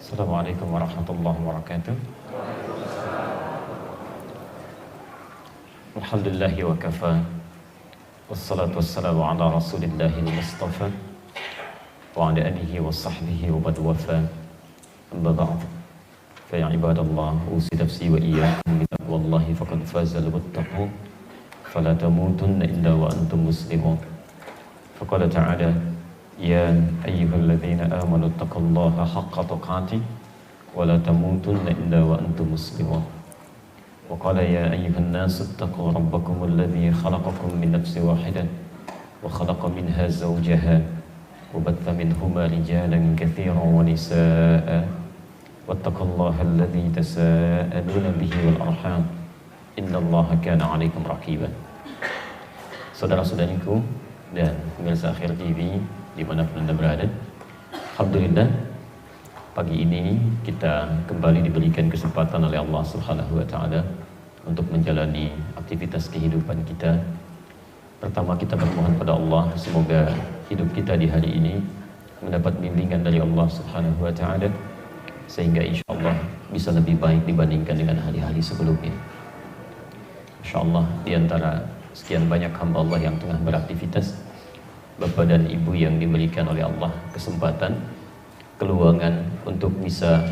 Assalamualaikum warahmatullahi wabarakatuh. Alhamdulillahi wa kafa. Wassalatu wassalamu ala rasulillahi al-mustafa wa ala alihi wa sahbihi wa bad wafa. Amma ba'd. Fa ya ibadallah, usi nafsi wa iyyakum bi taqwallahi faqad faza al-muttaqun. Fala tamutunna illa wa antum muslimun. Faqala ta'ala: Ya ayyuhalladzina amanu taqullaha haqqa tuqatih wa la tamutunna illa wa antum muslimun. Wa qala ya ayyuhan nas ittaqu rabbakum alladzi khalaqakum min nafsin wahidah wa khalaqa minha zawjaha wa batha minhuma rijalan katsiran wa nisaa'a wattaqullaha alladzi tasaaluna bihi wal arham innallaha kana 'alaikum raqiba. Saudara-saudariku dan pemirsa Akhir TV dimanapun Anda berada, alhamdulillah pagi ini kita kembali diberikan kesempatan oleh Allah Subhanahu wa Ta'ala untuk menjalani aktivitas kehidupan kita. Pertama, kita bermohon pada Allah semoga hidup kita di hari ini mendapat bimbingan dari Allah Subhanahu wa Ta'ala sehingga insya Allah bisa lebih baik dibandingkan dengan hari-hari sebelumnya. Insya Allah di antara sekian banyak hamba Allah yang tengah beraktivitas, Bapak dan Ibu yang diberikan oleh Allah kesempatan, keluangan untuk bisa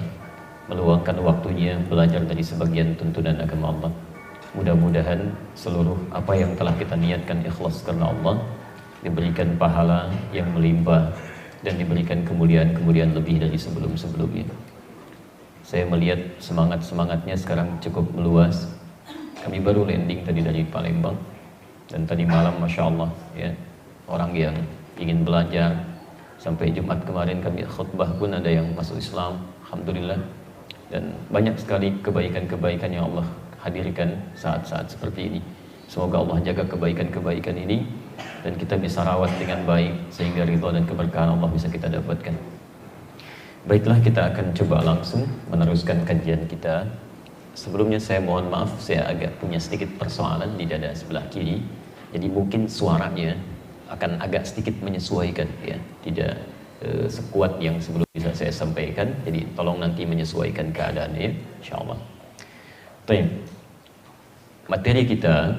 meluangkan waktunya belajar dari sebagian tuntunan agama Allah. Mudah-mudahan seluruh apa yang telah kita niatkan ikhlas karena Allah diberikan pahala yang melimpah dan diberikan kemuliaan-kemuliaan lebih dari sebelum-sebelumnya. Saya melihat semangat-semangatnya sekarang cukup meluas. Kami baru landing tadi dari Palembang dan tadi malam Masya Allah ya, orang yang ingin belajar. Sampai Jumat kemarin kami khutbah pun ada yang masuk Islam, alhamdulillah. Dan banyak sekali kebaikan-kebaikan yang Allah hadirkan saat-saat seperti ini. Semoga Allah jaga kebaikan-kebaikan ini dan kita bisa rawat dengan baik sehingga ridha dan keberkahan Allah bisa kita dapatkan. Baiklah, kita akan coba langsung meneruskan kajian kita. Sebelumnya saya mohon maaf, saya agak punya sedikit persoalan di dada sebelah kiri. Jadi mungkin suaranya akan agak sedikit menyesuaikan ya, tidak sekuat yang sebelum bisa saya sampaikan, jadi tolong nanti menyesuaikan keadaannya insyaallah. Baik. Materi kita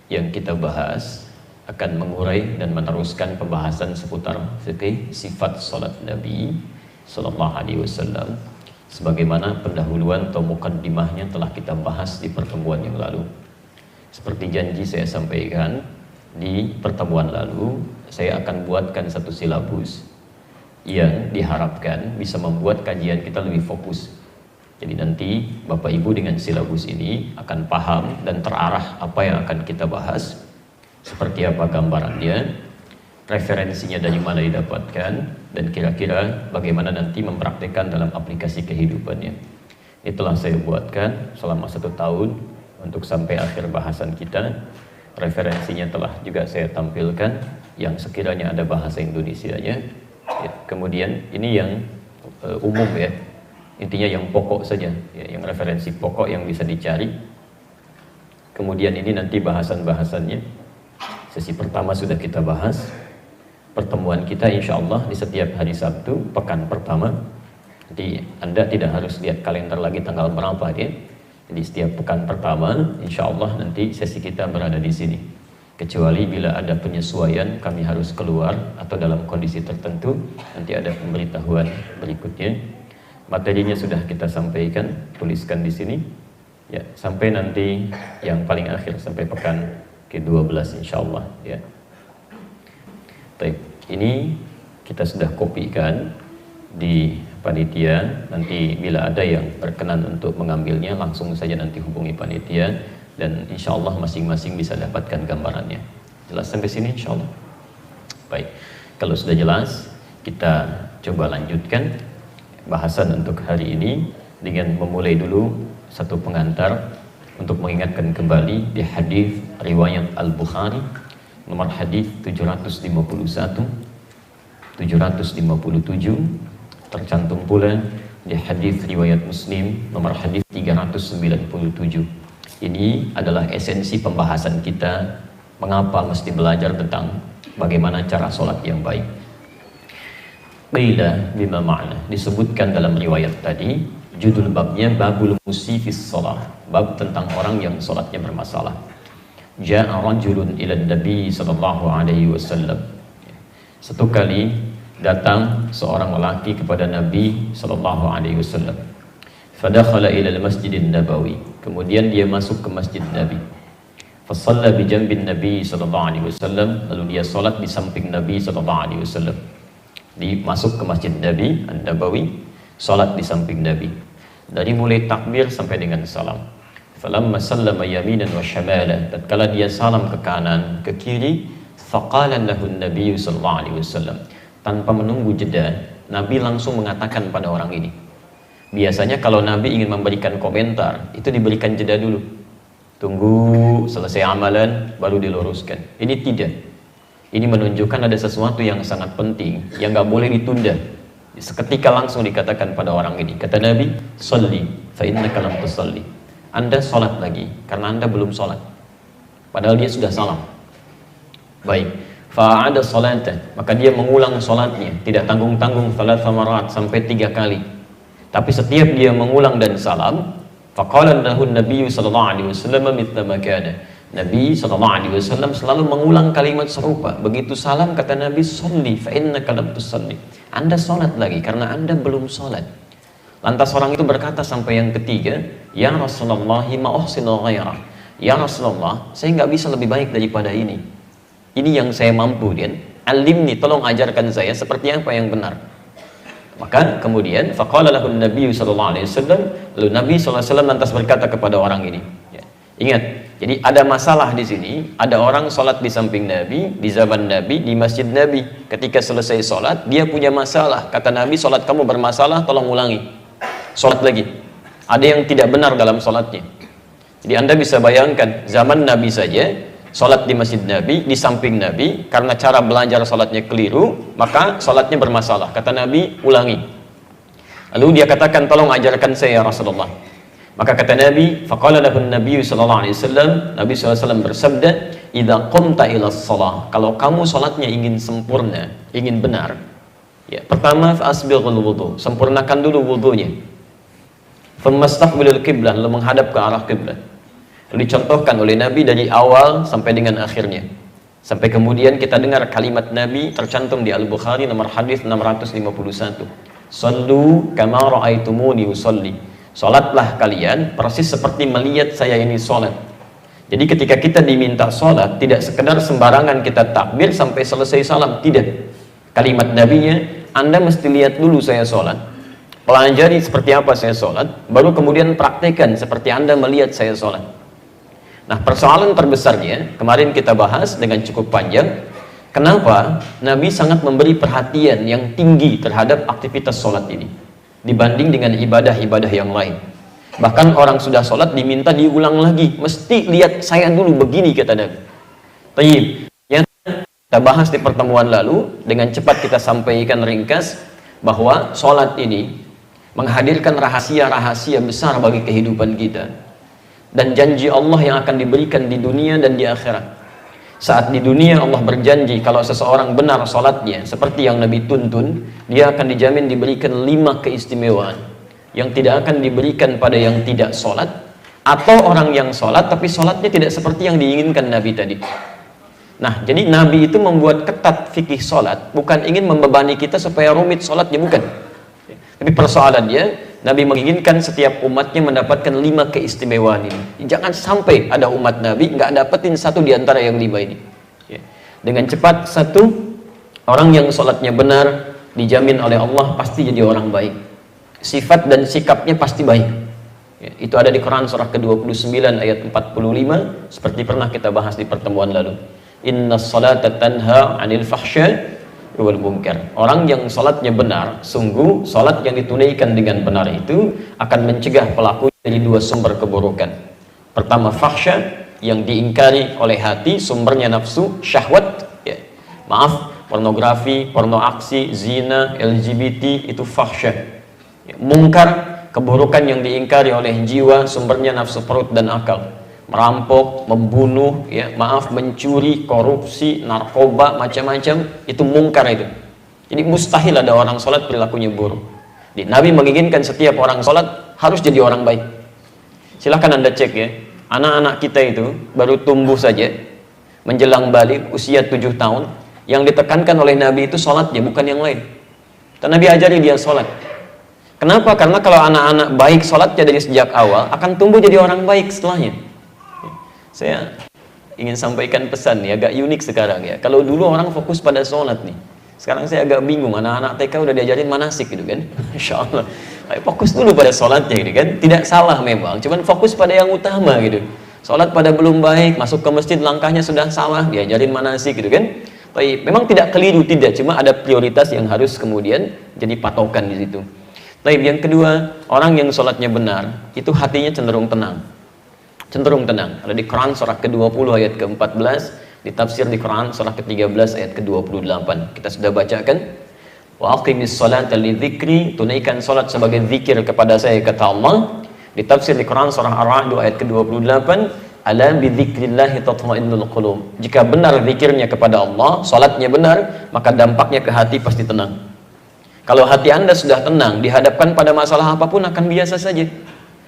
yang kita bahas akan mengurai dan meneruskan pembahasan seputar fikih sifat salat Nabi sallallahu alaihi wasallam sebagaimana pendahuluan atau mukaddimahnya telah kita bahas di pertemuan yang lalu. Seperti janji saya sampaikan di pertemuan lalu, saya akan buatkan satu silabus yang diharapkan bisa membuat kajian kita lebih fokus. Jadi nanti Bapak Ibu dengan silabus ini akan paham dan terarah apa yang akan kita bahas, seperti apa gambarannya, referensinya dari mana didapatkan, dan kira-kira bagaimana nanti mempraktikkan dalam aplikasi kehidupannya. Itulah saya buatkan selama 1 tahun untuk sampai akhir bahasan kita. Referensinya telah juga saya tampilkan yang sekiranya ada bahasa Indonesianya ya. Kemudian ini yang umum ya, intinya yang pokok saja ya, yang referensi pokok yang bisa dicari. Kemudian ini nanti bahasan-bahasannya. Sesi pertama sudah kita bahas. Pertemuan kita insya Allah di setiap hari Sabtu pekan pertama. Jadi Anda tidak harus lihat kalender lagi tanggal berapa ya. Jadi setiap pekan pertama, insya Allah nanti sesi kita berada di sini. Kecuali bila ada penyesuaian, kami harus keluar atau dalam kondisi tertentu, nanti ada pemberitahuan berikutnya. Materinya sudah kita sampaikan, tuliskan di sini. Ya, sampai nanti yang paling akhir sampai pekan ke-12 insya Allah. Ya. Baik, ini kita sudah kopikan di panitia. Nanti bila ada yang berkenan untuk mengambilnya, langsung saja nanti hubungi panitia dan insya Allah masing-masing bisa dapatkan gambarannya. Jelas sampai sini insya Allah? Baik, kalau sudah jelas kita coba lanjutkan bahasan untuk hari ini dengan memulai dulu satu pengantar untuk mengingatkan kembali di hadis riwayat Al-Bukhari nomor hadis 751, 757, tercantum pula di hadis riwayat Muslim nomor hadis 397. Ini adalah esensi pembahasan kita, mengapa mesti belajar tentang bagaimana cara sholat yang baik. Qila bima ma'na, disebutkan dalam riwayat tadi, judul babnya babul musifis shalah, bab tentang orang yang salatnya bermasalah. Ja'a rajulun ila Nabi sallallahu alaihi wasallam. Satu kali datang seorang lelaki kepada Nabi sallallahu alaihi wasallam. Fadakhala ila al-Masjidin Nabawi. Kemudian dia masuk ke Masjid Nabi. Fasalla bi janbin Nabi sallallahu alaihi wasallam, lalu dia salat di samping Nabi sallallahu alaihi wasallam. Masuk ke Masjid Nabi An-Nabawi, salat di samping Nabi. Dari mulai takbir sampai dengan salam. Falamma sallama yaminan wa syamala, tatkala dia salam ke kanan, ke kiri, faqala lahu an-nabiy sallallahu alaihi wasallam. Tanpa menunggu jeda, Nabi langsung mengatakan pada orang ini. Biasanya kalau Nabi ingin memberikan komentar, itu diberikan jeda dulu. Tunggu selesai amalan baru diluruskan. Ini tidak. Ini menunjukkan ada sesuatu yang sangat penting yang nggak boleh ditunda. Seketika langsung dikatakan pada orang ini. Kata Nabi, "Shalli fa innaka lam tusalli." Anda sholat lagi karena Anda belum sholat. Padahal dia sudah salam. Baik. Fa'ada sholatan, maka dia mengulang sholatnya, tidak tanggung-tanggung thalatha marat, sampai 3 kali. Tapi setiap dia mengulang dan salam, faqala lahu an-nabiy sallallahu alaihi wasallam mithla ma kana. Nabi sallallahu alaihi wasallam selalu mengulang kalimat serupa. Begitu salam kata Nabi, "Shalli fa innaka lam tusalli." Anda sholat lagi karena Anda belum sholat. Lantas orang itu berkata sampai yang ketiga, "Ya Rasulullah, ma uhsinu ghairah." Ya Rasulullah, saya nggak bisa lebih baik daripada ini. Ini yang saya mampu, dan alimni, tolong ajarkan saya seperti apa yang benar. Maka kemudian faqala lahu an-nabiy sallallahu alaihi wasallam, lalu Nabi sallallahu alaihi wasallam lantas berkata kepada orang ini. Ya. Ingat, jadi ada masalah di sini, ada orang sholat di samping Nabi, di zaman Nabi, di masjid Nabi. Ketika selesai sholat, dia punya masalah. Kata Nabi, sholat kamu bermasalah, tolong ulangi. Sholat lagi. Ada yang tidak benar dalam sholatnya. Jadi Anda bisa bayangkan, zaman Nabi saja, sholat di masjid Nabi, di samping Nabi, karena cara belajar sholatnya keliru, maka sholatnya bermasalah. Kata Nabi, ulangi. Lalu dia katakan, tolong ajarkan saya ya Rasulullah. Maka kata Nabi, faqala lahu an-nabiy sallallahu alaihi wasallam, Nabi sallallahu alaihi wasallam bersabda, "Idza qumta ila shalah." Kalau kamu salatnya ingin sempurna, ingin benar, ya, pertama fasbighul wudu, sempurnakan dulu wudunya. Famastaqbilul qiblah, lalu menghadap ke arah kiblat. Dicontohkan oleh Nabi dari awal sampai dengan akhirnya. Sampai kemudian kita dengar kalimat Nabi tercantum di Al-Bukhari nomor hadis 651. "Shallu kama ra'aitumuni usolli." Salatlah kalian persis seperti melihat saya ini salat. Jadi ketika kita diminta salat, tidak sekedar sembarangan kita takbir sampai selesai salam, tidak. Kalimat Nabinya, Anda mesti lihat dulu saya salat, pelajari seperti apa saya salat, baru kemudian praktekkan seperti Anda melihat saya salat. Nah, persoalan terbesarnya kemarin kita bahas dengan cukup panjang. Kenapa Nabi sangat memberi perhatian yang tinggi terhadap aktivitas sholat ini dibanding dengan ibadah-ibadah yang lain. Bahkan orang sudah sholat diminta diulang lagi, mesti lihat saya dulu begini, kata Nabi. Tayyib. Yang kita bahas di pertemuan lalu, dengan cepat kita sampaikan ringkas bahwa sholat ini menghadirkan rahasia-rahasia besar bagi kehidupan kita. Dan janji Allah yang akan diberikan di dunia dan di akhirat. Saat di dunia Allah berjanji kalau seseorang benar sholatnya seperti yang Nabi tuntun, dia akan dijamin diberikan 5 keistimewaan yang tidak akan diberikan pada yang tidak sholat, atau orang yang sholat tapi sholatnya tidak seperti yang diinginkan Nabi tadi. Nah, jadi Nabi itu membuat ketat fikih sholat, bukan ingin membebani kita supaya rumit sholatnya, bukan. Tapi persoalannya, Nabi menginginkan setiap umatnya mendapatkan 5 keistimewaan ini. Jangan sampai ada umat Nabi nggak dapetin satu di antara yang 5 ini. Ya. Dengan cepat, satu, orang yang sholatnya benar dijamin oleh Allah pasti jadi orang baik. Sifat dan sikapnya pasti baik. Ya, itu ada di Quran surah ke-29 ayat 45, seperti pernah kita bahas di pertemuan lalu. Inna salata tanha 'anil fahsya wal munkar. Orang yang salatnya benar, sungguh salat yang ditunaikan dengan benar itu akan mencegah pelaku dari 2 sumber keburukan. Pertama, fahsya, yang diingkari oleh hati, sumbernya nafsu, syahwat, ya. Maaf, pornografi, porno aksi, zina, LGBT, itu fahsya. Ya. Munkar, keburukan yang diingkari oleh jiwa, sumbernya nafsu perut dan akal. Merampok, membunuh, ya, maaf, mencuri, korupsi, narkoba, macam-macam, itu mungkar itu. Jadi mustahil ada orang sholat perilakunya buruk. Jadi, Nabi menginginkan setiap orang sholat harus jadi orang baik. Silahkan Anda cek ya, anak-anak kita itu baru tumbuh saja, menjelang balik usia 7 tahun, yang ditekankan oleh Nabi itu sholatnya, bukan yang lain. Dan Nabi ajari dia sholat. Kenapa? Karena kalau anak-anak baik sholatnya dari sejak awal, akan tumbuh jadi orang baik setelahnya. Saya ingin sampaikan pesan nih, agak unik sekarang ya. Kalau dulu orang fokus pada sholat nih, sekarang saya agak bingung, anak-anak TK udah diajarin manasik gitu kan. Insya Allah, fokus dulu pada sholatnya gitu kan. Tidak salah memang, cuman fokus pada yang utama gitu. Sholat pada belum baik, masuk ke masjid langkahnya sudah salah, diajarin manasik gitu kan. Tapi memang tidak keliru, tidak, cuma ada prioritas yang harus kemudian jadi patokan di situ. Tapi yang kedua, orang yang sholatnya benar, itu hatinya cenderung tenang. Cenderung tenang. Ada di Quran surah ke-20 ayat ke-14, ditafsir di Quran surah ke-13 ayat ke-28. Kita sudah bacakan. Wa aqimis sholata lidzikri, tunaikan salat sebagai zikir kepada saya, kata Allah. Ditafsir di Quran surah Ar-Ra'd ayat ke-28, ala bidzikrillahi tatma'innul qulub. Jika benar zikirnya kepada Allah, salatnya benar, maka dampaknya ke hati pasti tenang. Kalau hati Anda sudah tenang, dihadapkan pada masalah apapun akan biasa saja.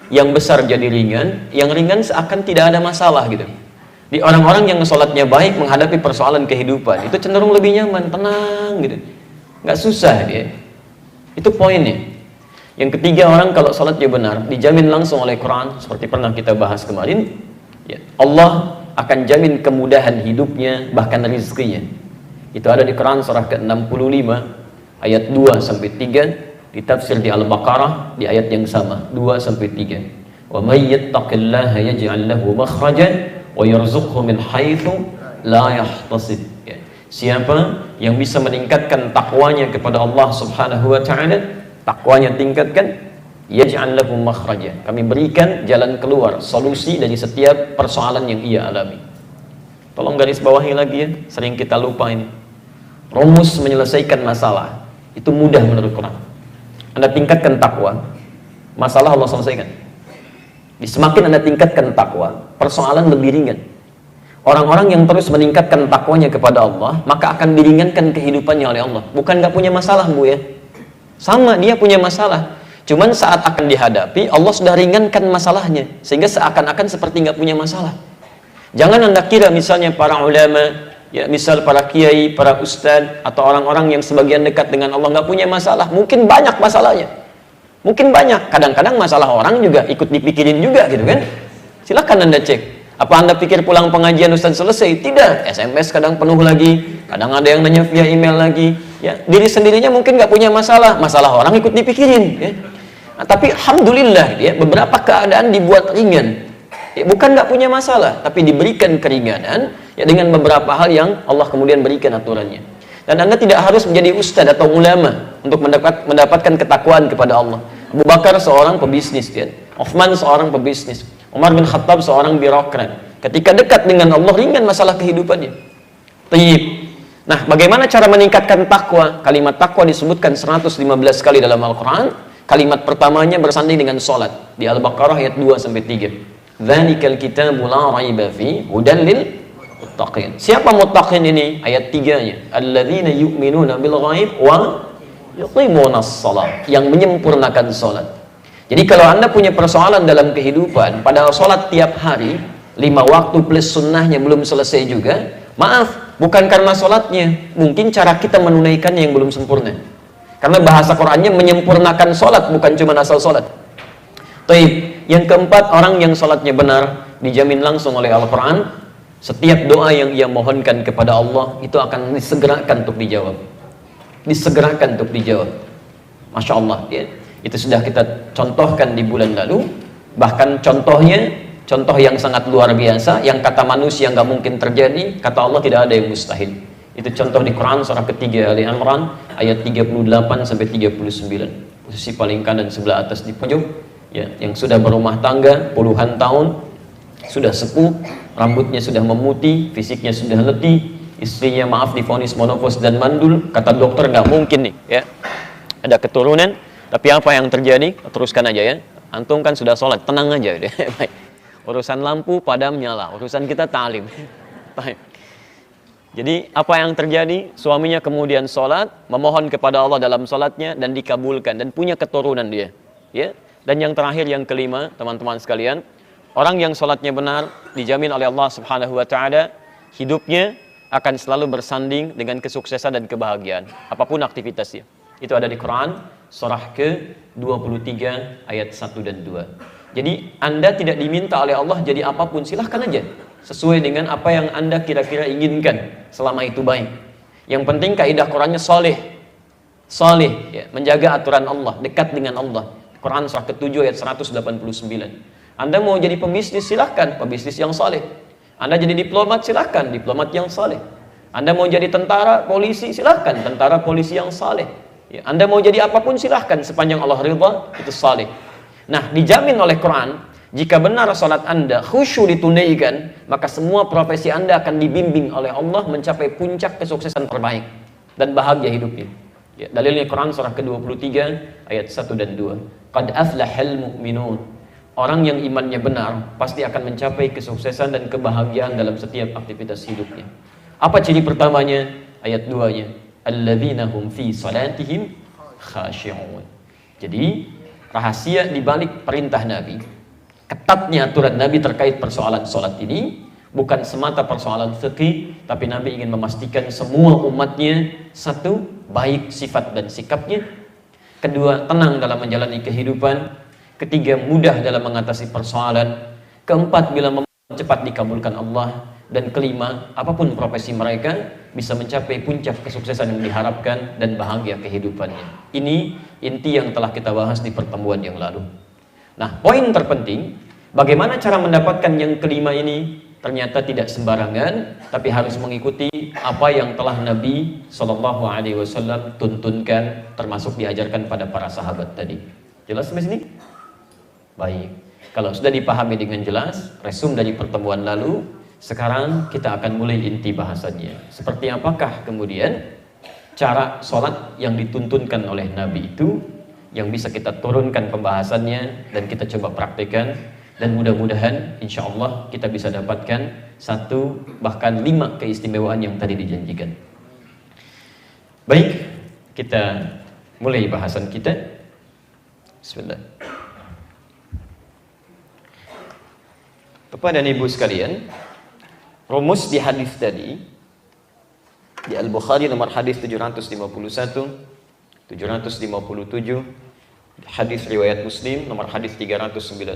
Yang besar jadi ringan, yang ringan seakan tidak ada masalah gitu. Di orang-orang yang sholatnya baik menghadapi persoalan kehidupan, itu cenderung lebih nyaman, tenang gitu, nggak susah dia. Itu poinnya. Yang ketiga, orang kalau sholatnya benar dijamin langsung oleh Quran, seperti pernah kita bahas kemarin ya, Allah akan jamin kemudahan hidupnya, bahkan rezekinya. Itu ada di Quran surah ke-65 ayat 2-3, ditafsir di Al-Baqarah di ayat yang sama 2-3. Wa may yattaqillaha yaj'al lahu makhrajan wa yarzuqhu min haitsu la yahtasib. Ya. Siapa yang bisa meningkatkan takwanya kepada Allah Subhanahu wa taala, takwanya tingkatkan, yaj'al lahu makhraja. Kami berikan jalan keluar, solusi dari setiap persoalan yang ia alami. Tolong garis bawahi lagi ya, sering kita lupa ini. Rumus menyelesaikan masalah itu mudah menurut Quran. Anda tingkatkan takwa, masalah Allah selesaikan. Semakin Anda tingkatkan takwa, persoalan lebih ringan. Orang-orang yang terus meningkatkan takwanya kepada Allah, maka akan diringankan kehidupannya oleh Allah. Bukan gak punya masalah, Bu ya. Sama, dia punya masalah. Cuman saat akan dihadapi, Allah sudah ringankan masalahnya, sehingga seakan-akan seperti gak punya masalah. Jangan Anda kira misalnya para ulama, ya misal para kiai, para ustadz, atau orang-orang yang sebagian dekat dengan Allah gak punya masalah. Mungkin banyak masalahnya. Mungkin banyak, kadang-kadang masalah orang juga ikut dipikirin juga gitu kan. Silahkan Anda cek. Apa Anda pikir pulang pengajian Ustaz selesai? Tidak, SMS kadang penuh lagi, kadang ada yang nanya via email lagi. Ya, diri sendirinya mungkin nggak punya masalah, masalah orang ikut dipikirin. Ya. Nah, tapi alhamdulillah, ya, beberapa keadaan dibuat ringan. Ya, bukan nggak punya masalah, tapi diberikan keringanan ya dengan beberapa hal yang Allah kemudian berikan aturannya. Dan Anda tidak harus menjadi ustadz atau ulama untuk mendapatkan ketakwaan kepada Allah. Abu Bakar seorang pebisnis, ya. Uthman seorang pebisnis, Umar bin Khattab seorang birokrat. Ketika dekat dengan Allah, ringan masalah kehidupannya. Tayyib. Nah, bagaimana cara meningkatkan takwa? Kalimat takwa disebutkan 115 kali dalam Al-Quran. Kalimat pertamanya bersanding dengan sholat di Al-Baqarah ayat 2-3. Dzalikal kitabu la raiba fi hudan lil muttaqin. Siapa muttaqin ini? Ayat 3-nya. Alladzina yu'minuna bil ghaib wa yuqimunas shalah, yang menyempurnakan salat. Jadi kalau Anda punya persoalan dalam kehidupan, padahal salat tiap hari 5 waktu plus sunnahnya belum selesai juga, maaf, bukan karena salatnya, mungkin cara kita menunaikannya yang belum sempurna. Karena bahasa Qur'annya menyempurnakan salat, bukan cuma asal salat. Taib. Yang keempat, orang yang salatnya benar dijamin langsung oleh Al-Qur'an, setiap doa yang ia mohonkan kepada Allah itu akan disegerakan untuk dijawab. Disegerakan untuk dijawab. Masya Allah ya. Itu sudah kita contohkan di bulan lalu. Bahkan contohnya, contoh yang sangat luar biasa, yang kata manusia nggak mungkin terjadi, kata Allah tidak ada yang mustahil. Itu contoh di Quran surah ketiga Ali Imran ayat 38-39. Posisi paling kanan sebelah atas di pojok ya, yang sudah berumah tangga puluhan tahun, sudah sepuh, rambutnya sudah memutih, fisiknya sudah letih, istrinya maaf divonis monopos dan mandul, kata dokter nggak mungkin nih ya ada keturunan. Tapi apa yang terjadi? Teruskan aja ya, antum kan sudah sholat, tenang aja deh. Baik, urusan lampu padam nyala, urusan kita ta'lim. Jadi apa yang terjadi? Suaminya kemudian sholat, memohon kepada Allah dalam sholatnya dan dikabulkan dan punya keturunan dia. Ya. Dan yang terakhir, yang kelima, teman-teman sekalian, orang yang sholatnya benar dijamin oleh Allah Subhanahu Wa Taala hidupnya akan selalu bersanding dengan kesuksesan dan kebahagiaan apapun aktivitasnya. Itu ada di Quran surah ke-23 ayat 1 dan 2. Jadi Anda tidak diminta oleh Allah jadi apapun, silahkan aja sesuai dengan apa yang Anda kira-kira inginkan selama itu baik. Yang penting kaidah Qurannya soleh, ya, menjaga aturan Allah, dekat dengan Allah. Quran surah ke-7 ayat 189. Anda mau jadi pebisnis, silahkan pebisnis yang soleh. Anda jadi diplomat, silahkan diplomat yang saleh. Anda mau jadi tentara, polisi, silahkan tentara, polisi yang saleh. Ya, Anda mau jadi apapun, silahkan sepanjang Allah ridha, itu saleh. Nah, dijamin oleh Quran, jika benar salat Anda khusyuk ditunaikan, maka semua profesi Anda akan dibimbing oleh Allah mencapai puncak kesuksesan terbaik dan bahagia hidupnya. Ya, dalilnya Quran surah ke-23 ayat 1 dan 2. Qad aflahal mu'minun. Orang yang imannya benar pasti akan mencapai kesuksesan dan kebahagiaan dalam setiap aktivitas hidupnya. Apa ciri pertamanya? Ayat 2-nya. Alladzina hum fi salatihim khashi'un. Jadi, rahasia di balik perintah Nabi, ketatnya aturan Nabi terkait persoalan salat ini bukan semata persoalan fikih, tapi Nabi ingin memastikan semua umatnya, satu, baik sifat dan sikapnya. Kedua, tenang dalam menjalani kehidupan. Ketiga, mudah dalam mengatasi persoalan. Keempat, bila cepat dikabulkan Allah. Dan kelima, apapun profesi mereka bisa mencapai puncak kesuksesan yang diharapkan dan bahagia kehidupannya. Ini inti yang telah kita bahas di pertemuan yang lalu. Nah, poin terpenting, bagaimana cara mendapatkan yang kelima ini? Ternyata tidak sembarangan, tapi harus mengikuti apa yang telah Nabi SAW tuntunkan, termasuk diajarkan pada para sahabat tadi. Jelas sampai sini? Baik, kalau sudah dipahami dengan jelas resum dari pertemuan lalu, sekarang kita akan mulai inti bahasannya. Seperti apakah kemudian cara sholat yang dituntunkan oleh Nabi itu, yang bisa kita turunkan pembahasannya dan kita coba praktekkan, dan mudah-mudahan insya Allah kita bisa dapatkan 1 bahkan 5 keistimewaan yang tadi dijanjikan. Baik, kita mulai bahasan kita. Bismillah. Bapak dan Ibu sekalian, rumus di hadis tadi di Al-Bukhari nomor hadis 751, 757, hadis riwayat Muslim nomor hadis 397.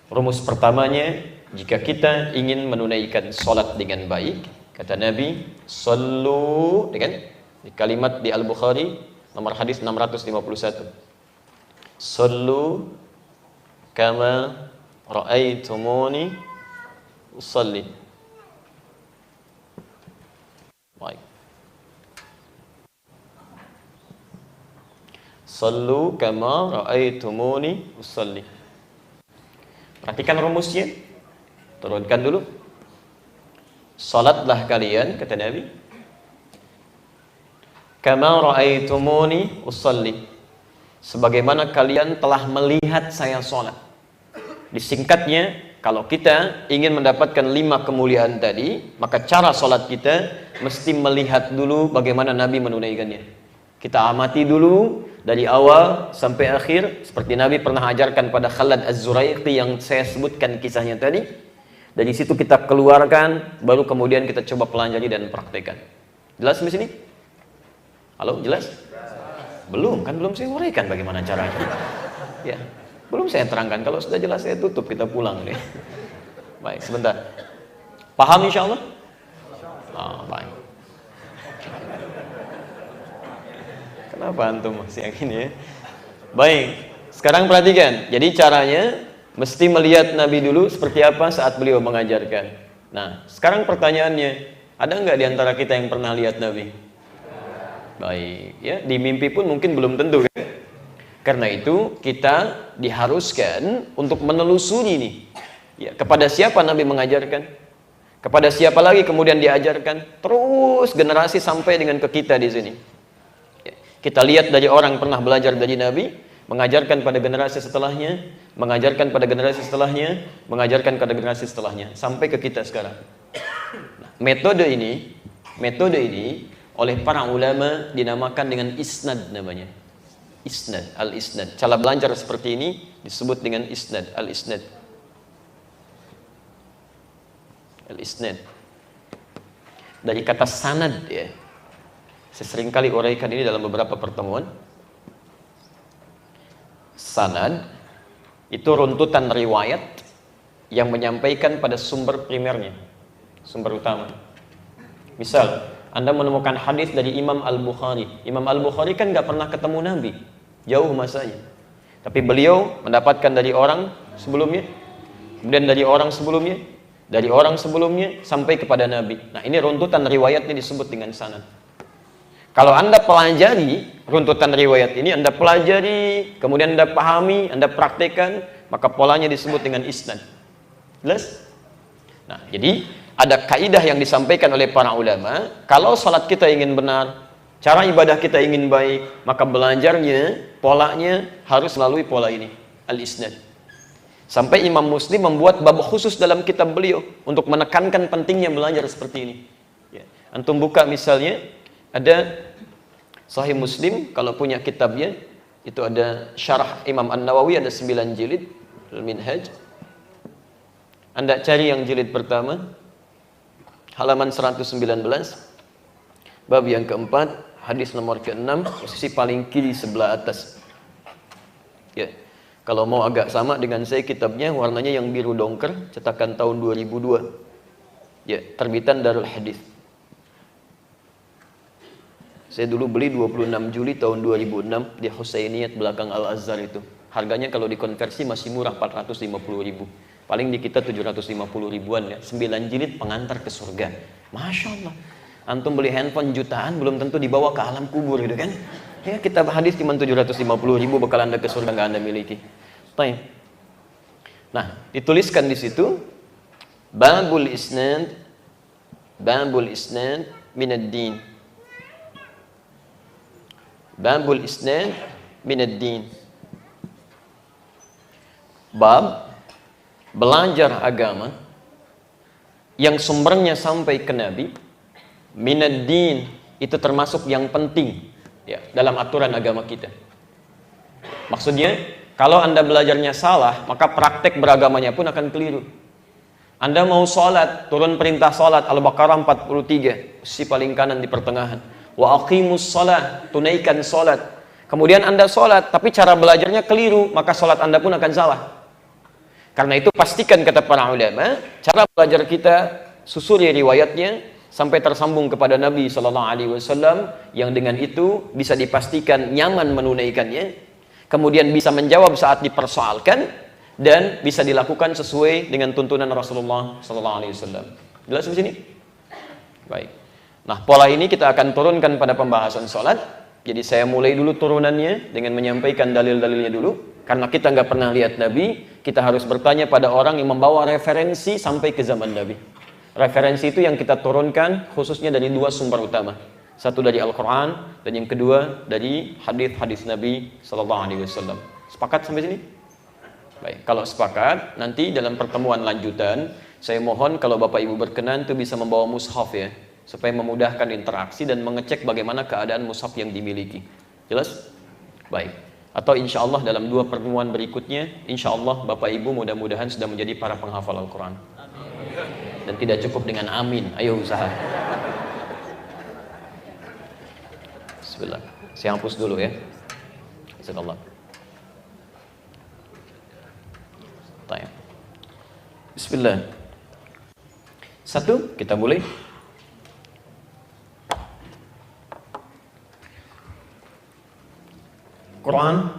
Rumus pertamanya, jika kita ingin menunaikan salat dengan baik, kata Nabi, sallu, dengan di kalimat di Al-Bukhari nomor hadis 651. Sallu kama ra'aitumuni usalli. Baik. Sallu kama ra'aitumuni usalli. Perhatikan rumusnya. Turunkan dulu. Salatlah kalian, kata Nabi, kama ra'aitumuni usalli, sebagaimana kalian telah melihat saya salat. Disingkatnya, kalau kita ingin mendapatkan 5 kemuliaan tadi, maka cara sholat kita mesti melihat dulu bagaimana Nabi menunaikannya. Kita amati dulu dari awal sampai akhir, seperti Nabi pernah ajarkan pada Khalad Az-Zuraiqi yang saya sebutkan kisahnya tadi. Dari situ kita keluarkan, baru kemudian kita coba pelajari dan praktekkan. Jelas di sini? Halo, jelas? Belum, kan belum saya uraikan bagaimana caranya. Ya. Belum saya terangkan, kalau sudah jelas saya tutup, kita pulang nih. Baik, sebentar. Paham insya Allah? Baik. Kenapa antum masih yang ini ya? Baik, sekarang perhatikan. Jadi caranya mesti melihat Nabi dulu seperti apa saat beliau mengajarkan. Nah, sekarang pertanyaannya, ada nggak di antara kita yang pernah lihat Nabi? Baik, ya, di mimpi pun mungkin belum tentu kan? Karena itu kita diharuskan untuk menelusuri nih, ya, kepada siapa Nabi mengajarkan, kepada siapa lagi kemudian diajarkan, terus generasi sampai dengan ke kita di sini. Ya, kita lihat dari orang pernah belajar dari Nabi, mengajarkan pada generasi setelahnya, mengajarkan pada generasi setelahnya, mengajarkan pada generasi setelahnya, sampai ke kita sekarang. Nah, metode ini oleh para ulama dinamakan dengan isnad namanya. Isnad, al-isnad. Cara belajar seperti ini disebut dengan isnad, al-isnad. Al-isnad. Dari kata sanad ya. Saya sering kali uraikan ini dalam beberapa pertemuan. Sanad itu runtutan riwayat yang menyampaikan pada sumber primernya, sumber utama. Misal, Anda menemukan hadis dari Imam Al-Bukhari. Imam Al-Bukhari kan nggak pernah ketemu Nabi, jauh masanya. Tapi beliau mendapatkan dari orang sebelumnya, kemudian dari orang sebelumnya, dari orang sebelumnya sampai kepada Nabi. Nah, ini runtutan riwayatnya disebut dengan sanad. Kalau Anda pelajari runtutan riwayat ini, Anda pelajari, kemudian Anda pahami, Anda praktekkan, maka polanya disebut dengan isnad. Jelas? Nah, jadi ada kaidah yang disampaikan oleh para ulama, kalau salat kita ingin benar, cara ibadah kita ingin baik, maka belajarnya, polanya harus melalui pola ini, al-isnad. Sampai Imam Muslim membuat bab khusus dalam kitab beliau untuk menekankan pentingnya belajar seperti ini. Ya. Antum buka misalnya, ada Sahih Muslim, kalau punya kitabnya, itu ada syarah Imam An-Nawawi, ada 9 jilid, Al-Minhaj. Anda cari yang jilid pertama, halaman 119, bab yang keempat, hadis nomor ke-6, posisi paling kiri sebelah atas. Ya. Kalau mau agak sama dengan saya, kitabnya warnanya yang biru dongker, cetakan tahun 2002. Ya, terbitan Darul Hadis. Saya dulu beli 26 Juli tahun 2006 di Husainiyat belakang Al-Azhar itu. Harganya kalau dikonversi masih murah, 450.000. Paling di kita 750 ribuan ya. 9 jilid pengantar ke surga. Masya Allah. Antum beli handphone jutaan belum tentu dibawa ke alam kubur gitu kan. Ya, kitab hadis cuma 750.000 bakal Anda ke surga nggak Anda miliki. Baik. Nah, dituliskan di situ babul isnad minad din. Babul isnad minad din. Bab belajar agama yang sumbernya sampai ke Nabi, minad din, itu termasuk yang penting ya dalam aturan agama kita. Maksudnya, kalau Anda belajarnya salah, maka praktek beragamanya pun akan keliru. Anda mau sholat, turun perintah sholat, Al-Baqarah 43, si paling kanan di pertengahan. Wa aqimus sholat, tunaikan sholat. Kemudian Anda sholat, tapi cara belajarnya keliru, maka sholat Anda pun akan salah. Karena itu pastikan, kata para ulama, cara belajar kita susuri riwayatnya sampai tersambung kepada Nabi SAW, yang dengan itu bisa dipastikan nyaman menunaikannya, kemudian bisa menjawab saat dipersoalkan, dan bisa dilakukan sesuai dengan tuntunan Rasulullah SAW. Jelas di sini? Baik. Nah, pola ini kita akan turunkan pada pembahasan sholat. Jadi saya mulai dulu turunannya dengan menyampaikan dalil-dalilnya dulu. Karena kita nggak pernah lihat Nabi, kita harus bertanya pada orang yang membawa referensi sampai ke zaman Nabi. Referensi itu yang kita turunkan khususnya dari 2 sumber utama. Satu dari Al-Quran, dan yang kedua dari hadis-hadis Nabi SAW. Sepakat sampai sini? Baik, kalau sepakat, nanti dalam pertemuan lanjutan, saya mohon kalau Bapak Ibu berkenan itu bisa membawa mushaf ya, supaya memudahkan interaksi dan mengecek bagaimana keadaan mushaf yang dimiliki. Jelas? Baik. Atau insya Allah dalam 2 pertemuan berikutnya, insya Allah Bapak Ibu mudah-mudahan sudah menjadi para penghafal Al-Quran. Dan tidak cukup dengan amin, ayo usaha. Bismillah. Saya hapus dulu ya. Bismillah. Tanya. Bismillah. 1, kita mulai. Quran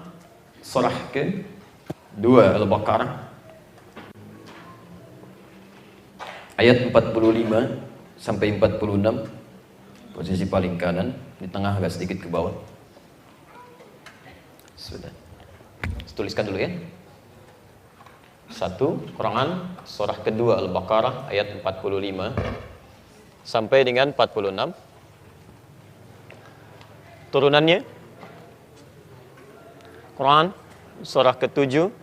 surah ke-2 Al-Baqarah ayat 45 sampai 46, posisi paling kanan, di tengah agak sedikit ke bawah. Sudah. Tuliskan dulu ya. 1, Quran surah ke-2 Al-Baqarah ayat 45 sampai dengan 46. Turunannya Quran surah ke-7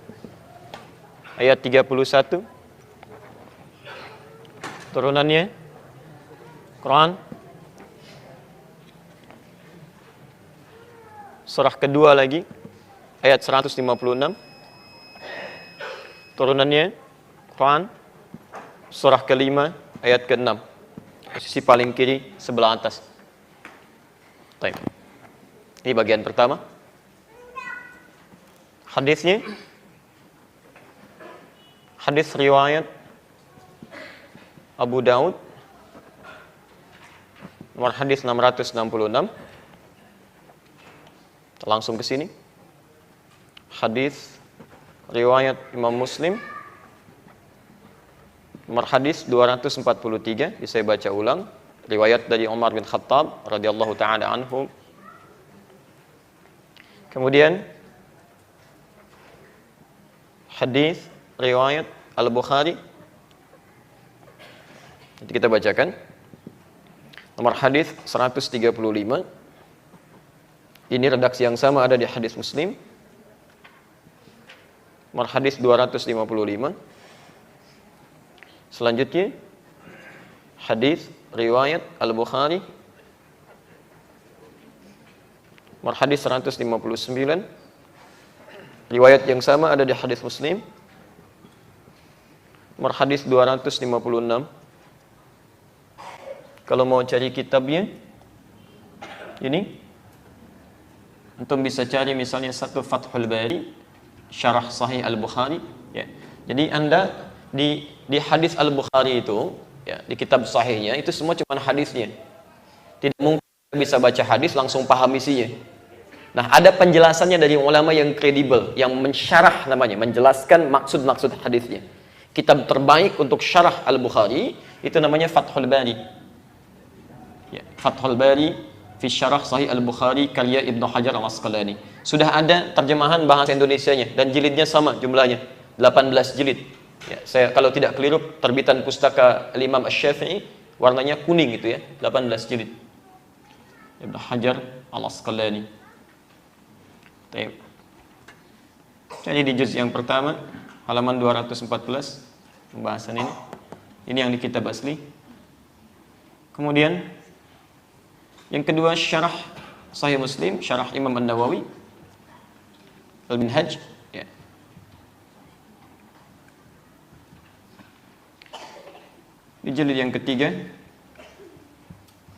ayat 31. Turunannya Quran surah kedua lagi ayat 156. Turunannya Quran surah kelima ayat ke-6. Posisi paling kiri sebelah atas. Baik. Ini bagian pertama. Hadisnya hadis riwayat Abu Daud nomor hadis 666. Kita langsung ke sini. Hadis riwayat Imam Muslim nomor hadis 243. Bisa saya baca ulang. Riwayat dari Umar bin Khattab radhiyallahu taala anhu. Kemudian hadis riwayat Al-Bukhari. Nanti kita bacakan. Nomor hadis 135. Ini redaksi yang sama ada di hadis Muslim. Nomor hadis 255. Selanjutnya hadis riwayat Al-Bukhari. Nomor hadis 159. Riwayat yang sama ada di hadis Muslim. Nomor hadis 256. Kalau mau cari kitabnya, ini antum bisa cari misalnya satu Fathul Bari, Syarah Sahih Al-Bukhari. Ya. Jadi Anda di hadis Al-Bukhari itu, ya, di kitab Sahihnya itu semua cuma hadisnya. Tidak mungkin bisa baca hadis langsung paham isinya. Nah, ada penjelasannya dari ulama yang kredibel, yang mensyarah namanya, menjelaskan maksud-maksud hadisnya. Kitab terbaik untuk syarah Al-Bukhari itu namanya Fathul Bari. Ya, Fathul Bari fi Syarah Sahih Al-Bukhari karya Ibnu Hajar Al-Asqalani. Sudah ada terjemahan bahasa Indonesianya dan jilidnya sama jumlahnya, 18 jilid. Ya, saya kalau tidak keliru terbitan pustaka Imam Asy-Syafi'i, warnanya kuning itu ya, 18 jilid. Ibnu Hajar Al-Asqalani. Baik. Jadi di juz yang pertama halaman 214 pembahasan ini. Ini yang di kitab asli. Kemudian yang kedua syarah Sahih Muslim, syarah Imam An-Nawawi Al-Minhaj, ya. Di jilid yang ketiga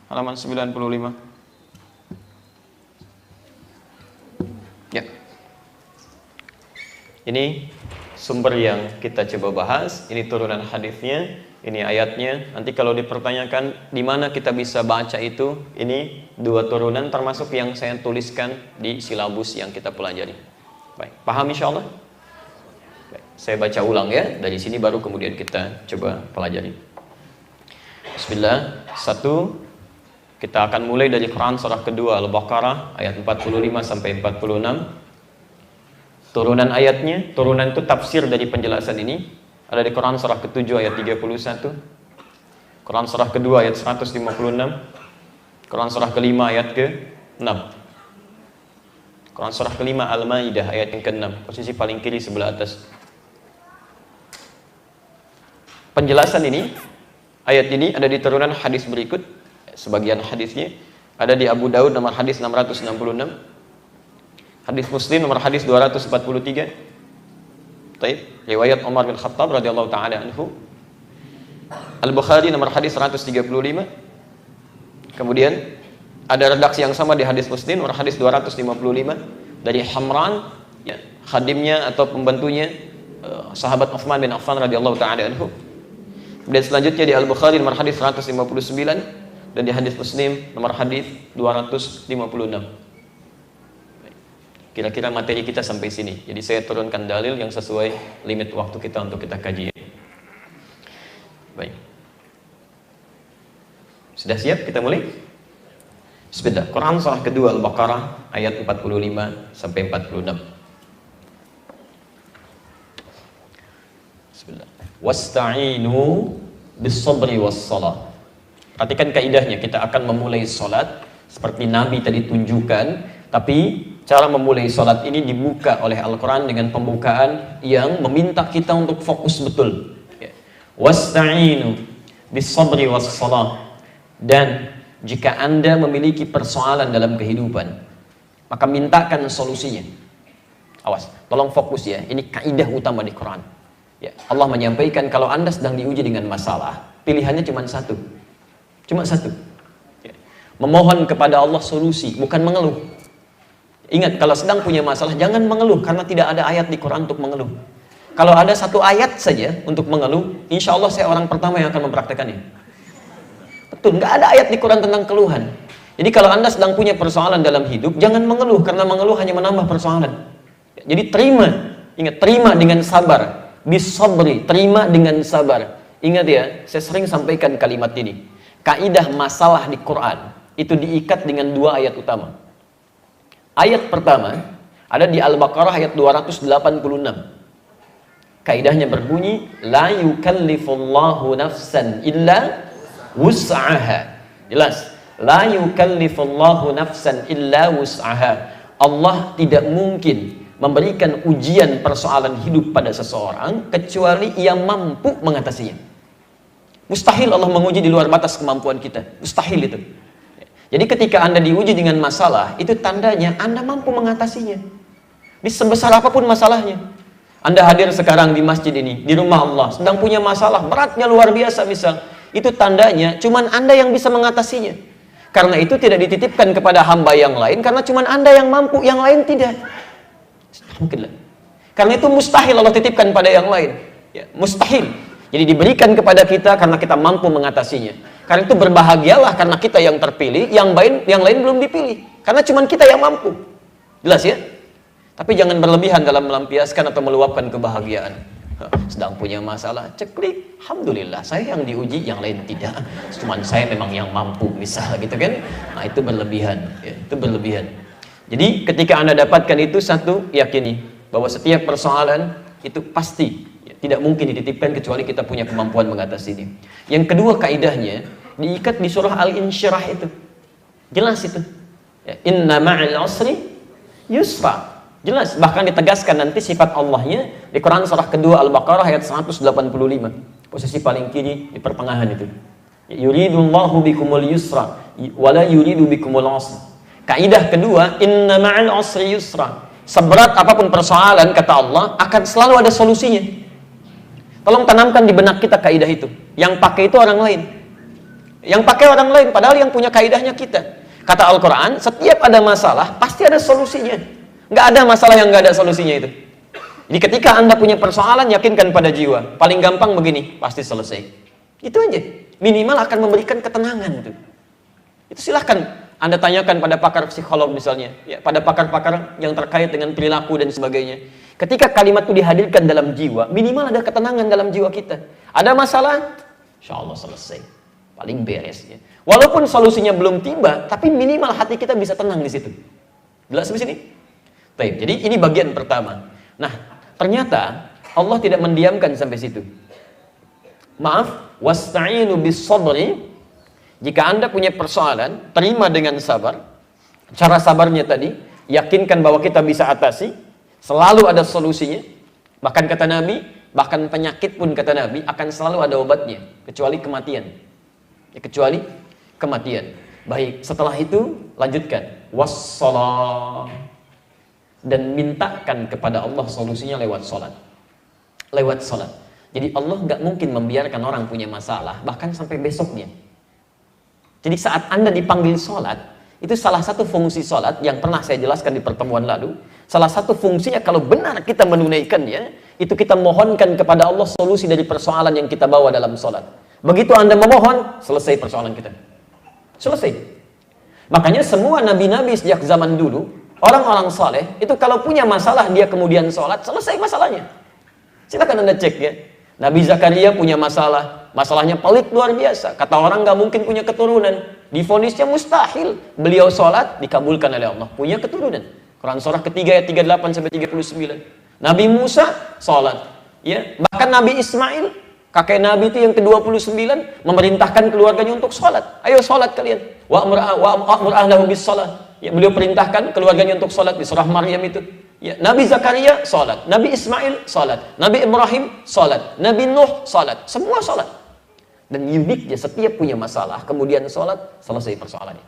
halaman 95. Ya. Ini sumber yang kita coba bahas, ini turunan hadisnya, ini ayatnya. Nanti kalau dipertanyakan di mana kita bisa baca itu, ini dua turunan termasuk yang saya tuliskan di silabus yang kita pelajari. Baik, paham insyaallah? Baik, saya baca ulang ya, dari sini baru kemudian kita coba pelajari. Bismillah. 1, kita akan mulai dari Quran surah kedua Al-Baqarah ayat 45 sampai 46. Turunan ayatnya, turunan itu tafsir dari penjelasan ini ada di Quran surah ke-7 ayat 31, Quran surah kedua ayat 156, Quran surah ke-5 ayat ke-6, Quran surah ke-5 Al-Maidah ayat yang ke-6, posisi paling kiri sebelah atas. Penjelasan ini, ayat ini ada di turunan hadis berikut. Sebagian hadisnya ada di Abu Daud nomor hadis 666, hadis Muslim nomor hadis 243. Baik, riwayat Umar bin Khattab radhiyallahu taala anhu. Al-Bukhari nomor hadis 135. Kemudian ada redaksi yang sama di hadis Muslim nomor hadis 255 dari Hamran, ya, khadimnya atau pembantunya sahabat Utsman bin Affan radhiyallahu taala anhu. Kemudian selanjutnya di Al-Bukhari nomor hadis 159 dan di hadis Muslim nomor hadis 256. Kira-kira materi kita sampai sini. Jadi saya turunkan dalil yang sesuai limit waktu kita untuk kita kaji. Baik. Sudah siap? Kita mulai? Bismillah. Quran surah kedua Al-Baqarah ayat 45 sampai 46. Bismillah. Wasta'inu bis-sabri was-shalah. Perhatikan kaidahnya, kita akan memulai salat seperti Nabi tadi tunjukkan, tapi cara memulai salat ini dibuka oleh Al-Quran dengan pembukaan yang meminta kita untuk fokus betul. Wasta'inu bis-sabri was-shalah. Dan jika Anda memiliki persoalan dalam kehidupan, maka mintakan solusinya. Awas, tolong fokus ya. Ini kaidah utama di Quran. Ya, Allah menyampaikan kalau Anda sedang diuji dengan masalah, pilihannya cuma satu. Cuma satu. Ya. Memohon kepada Allah solusi, bukan mengeluh. Ingat, kalau sedang punya masalah, jangan mengeluh, karena tidak ada ayat di Quran untuk mengeluh. Kalau ada satu ayat saja untuk mengeluh, insya Allah saya orang pertama yang akan mempraktekannya. Betul, nggak ada ayat di Quran tentang keluhan. Jadi kalau Anda sedang punya persoalan dalam hidup, jangan mengeluh, karena mengeluh hanya menambah persoalan. Jadi terima, ingat, terima dengan sabar. Bisabri, terima dengan sabar. Ingat ya, saya sering sampaikan kalimat ini. Kaidah masalah di Quran itu diikat dengan dua ayat utama. Ayat pertama ada di Al-Baqarah ayat 286. Kaidahnya berbunyi, la yukallifullahu nafsan illa wus'aha. Jelas, la yukallifullahu nafsan illa wus'aha. Allah tidak mungkin memberikan ujian persoalan hidup pada seseorang kecuali ia mampu mengatasinya. Mustahil Allah menguji di luar batas kemampuan kita. Mustahil itu. Jadi ketika Anda diuji dengan masalah, itu tandanya Anda mampu mengatasinya. Di sebesar apapun masalahnya. Anda hadir sekarang di masjid ini, di rumah Allah, sedang punya masalah, beratnya luar biasa misal. Itu tandanya cuman Anda yang bisa mengatasinya. Karena itu tidak dititipkan kepada hamba yang lain, karena cuman Anda yang mampu, yang lain tidak. Mungkinlah. Karena itu mustahil Allah titipkan pada yang lain. Ya, mustahil. Jadi diberikan kepada kita karena kita mampu mengatasinya. Karena itu berbahagialah karena kita yang terpilih, yang lain belum dipilih. Karena cuman kita yang mampu. Jelas ya? Tapi jangan berlebihan dalam melampiaskan atau meluapkan kebahagiaan. Sedang punya masalah, ceklik, alhamdulillah saya yang diuji, yang lain tidak. Cuman saya memang yang mampu, misal gitu kan. Nah itu berlebihan, ya, itu berlebihan. Jadi ketika Anda dapatkan itu, satu, yakini bahwa setiap persoalan itu pasti ya, tidak mungkin dititipkan kecuali kita punya kemampuan mengatasinya. Yang kedua kaidahnya diikat di surah Al-Insyirah itu. Jelas itu. Ya, inna ma'al usri yusra. Jelas, bahkan ditegaskan nanti sifat Allahnya di Quran surah kedua Al-Baqarah ayat 185. Posisi paling kiri di pertengahan itu. Yuridullahu bikumul yusra wala yuridu bikumul usra. Kaidah kedua, inna ma'al usri yusra. Seberat apapun persoalan, kata Allah, akan selalu ada solusinya. Tolong tanamkan di benak kita kaidah itu. Yang pakai itu orang lain. Yang pakai orang lain, padahal yang punya kaidahnya kita. Kata Al-Quran, setiap ada masalah, pasti ada solusinya. Nggak ada masalah yang nggak ada solusinya itu. Jadi ketika Anda punya persoalan, yakinkan pada jiwa. Paling gampang begini, pasti selesai. Itu aja. Minimal akan memberikan ketenangan itu. Itu silahkan Anda tanyakan pada pakar psikolog misalnya, ya, pada pakar-pakar yang terkait dengan perilaku dan sebagainya. Ketika kalimat itu dihadirkan dalam jiwa, minimal ada ketenangan dalam jiwa kita. Ada masalah, insya Allah selesai. Paling beres. Ya. Walaupun solusinya belum tiba, tapi minimal hati kita bisa tenang di situ. Jelas di sini? Baik, jadi ini bagian pertama. Nah, ternyata Allah tidak mendiamkan sampai situ. Maaf, wasta'inu bis-sabri. Jika Anda punya persoalan, terima dengan sabar. Cara sabarnya tadi, yakinkan bahwa kita bisa atasi, selalu ada solusinya. Bahkan kata Nabi, bahkan penyakit pun kata Nabi akan selalu ada obatnya, kecuali kematian. Ya, kecuali kematian. Baik, setelah itu lanjutkan. Wassalam. Dan mintakan kepada Allah solusinya lewat sholat. Lewat sholat. Jadi Allah nggak mungkin membiarkan orang punya masalah bahkan sampai besoknya. Jadi saat Anda dipanggil sholat, itu salah satu fungsi sholat yang pernah saya jelaskan di pertemuan lalu. Salah satu fungsinya kalau benar kita menunaikannya, itu kita mohonkan kepada Allah solusi dari persoalan yang kita bawa dalam sholat. Begitu Anda memohon, selesai persoalan kita. Selesai. Makanya semua nabi-nabi sejak zaman dulu, orang-orang saleh itu kalau punya masalah dia kemudian sholat, selesai masalahnya. Silakan Anda cek ya. Nabi Zakaria punya masalah, masalahnya pelik luar biasa. Kata orang nggak mungkin punya keturunan, divonisnya mustahil. Beliau sholat dikabulkan oleh Allah, punya keturunan. Quran surah ketiga ayat 38 sampai 39. Nabi Musa sholat, ya. Bahkan Nabi Ismail, kakek Nabi itu yang ke-29, memerintahkan keluarganya untuk sholat. Ayo sholat kalian. Wa'mur ahlahu bis sholat. Ya, beliau perintahkan keluarganya untuk sholat di surah Maryam itu. Ya, Nabi Zakaria sholat, Nabi Ismail sholat, Nabi Ibrahim sholat, Nabi Nuh sholat, semua sholat. Dan uniknya setiap punya masalah, kemudian sholat, selesai persoalannya.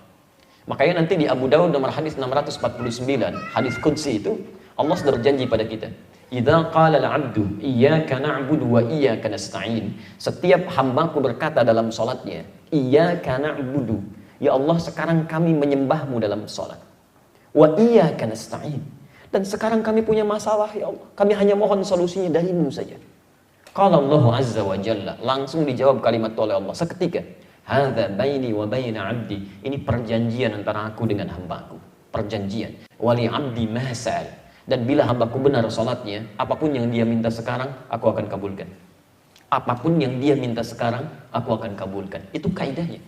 Makanya nanti di Abu Daud nomor hadis 649, hadis qudsi itu, Allah sudah berjanji pada kita. Idza qala al-'abdu iyyaka na'budu wa iyyaka nasta'in. Setiap hambaku berkata dalam sholatnya, iyyaka na'budu. Ya Allah, sekarang kami menyembahmu dalam sholat. Wa iyyaka nasta'in. Dan sekarang kami punya masalah, ya Allah. Kami hanya mohon solusinya darimu saja. Qala Allah azza wa jalla, langsung dijawab kalimat oleh Allah seketika. Hadza baini wa baina 'abdi. Ini perjanjian antara aku dengan hambaku. Perjanjian. Wali 'abdi ma sa'al. Dan bila hambaku benar salatnya, apapun yang dia minta sekarang, aku akan kabulkan. Apapun yang dia minta sekarang, aku akan kabulkan. Itu kaidahnya.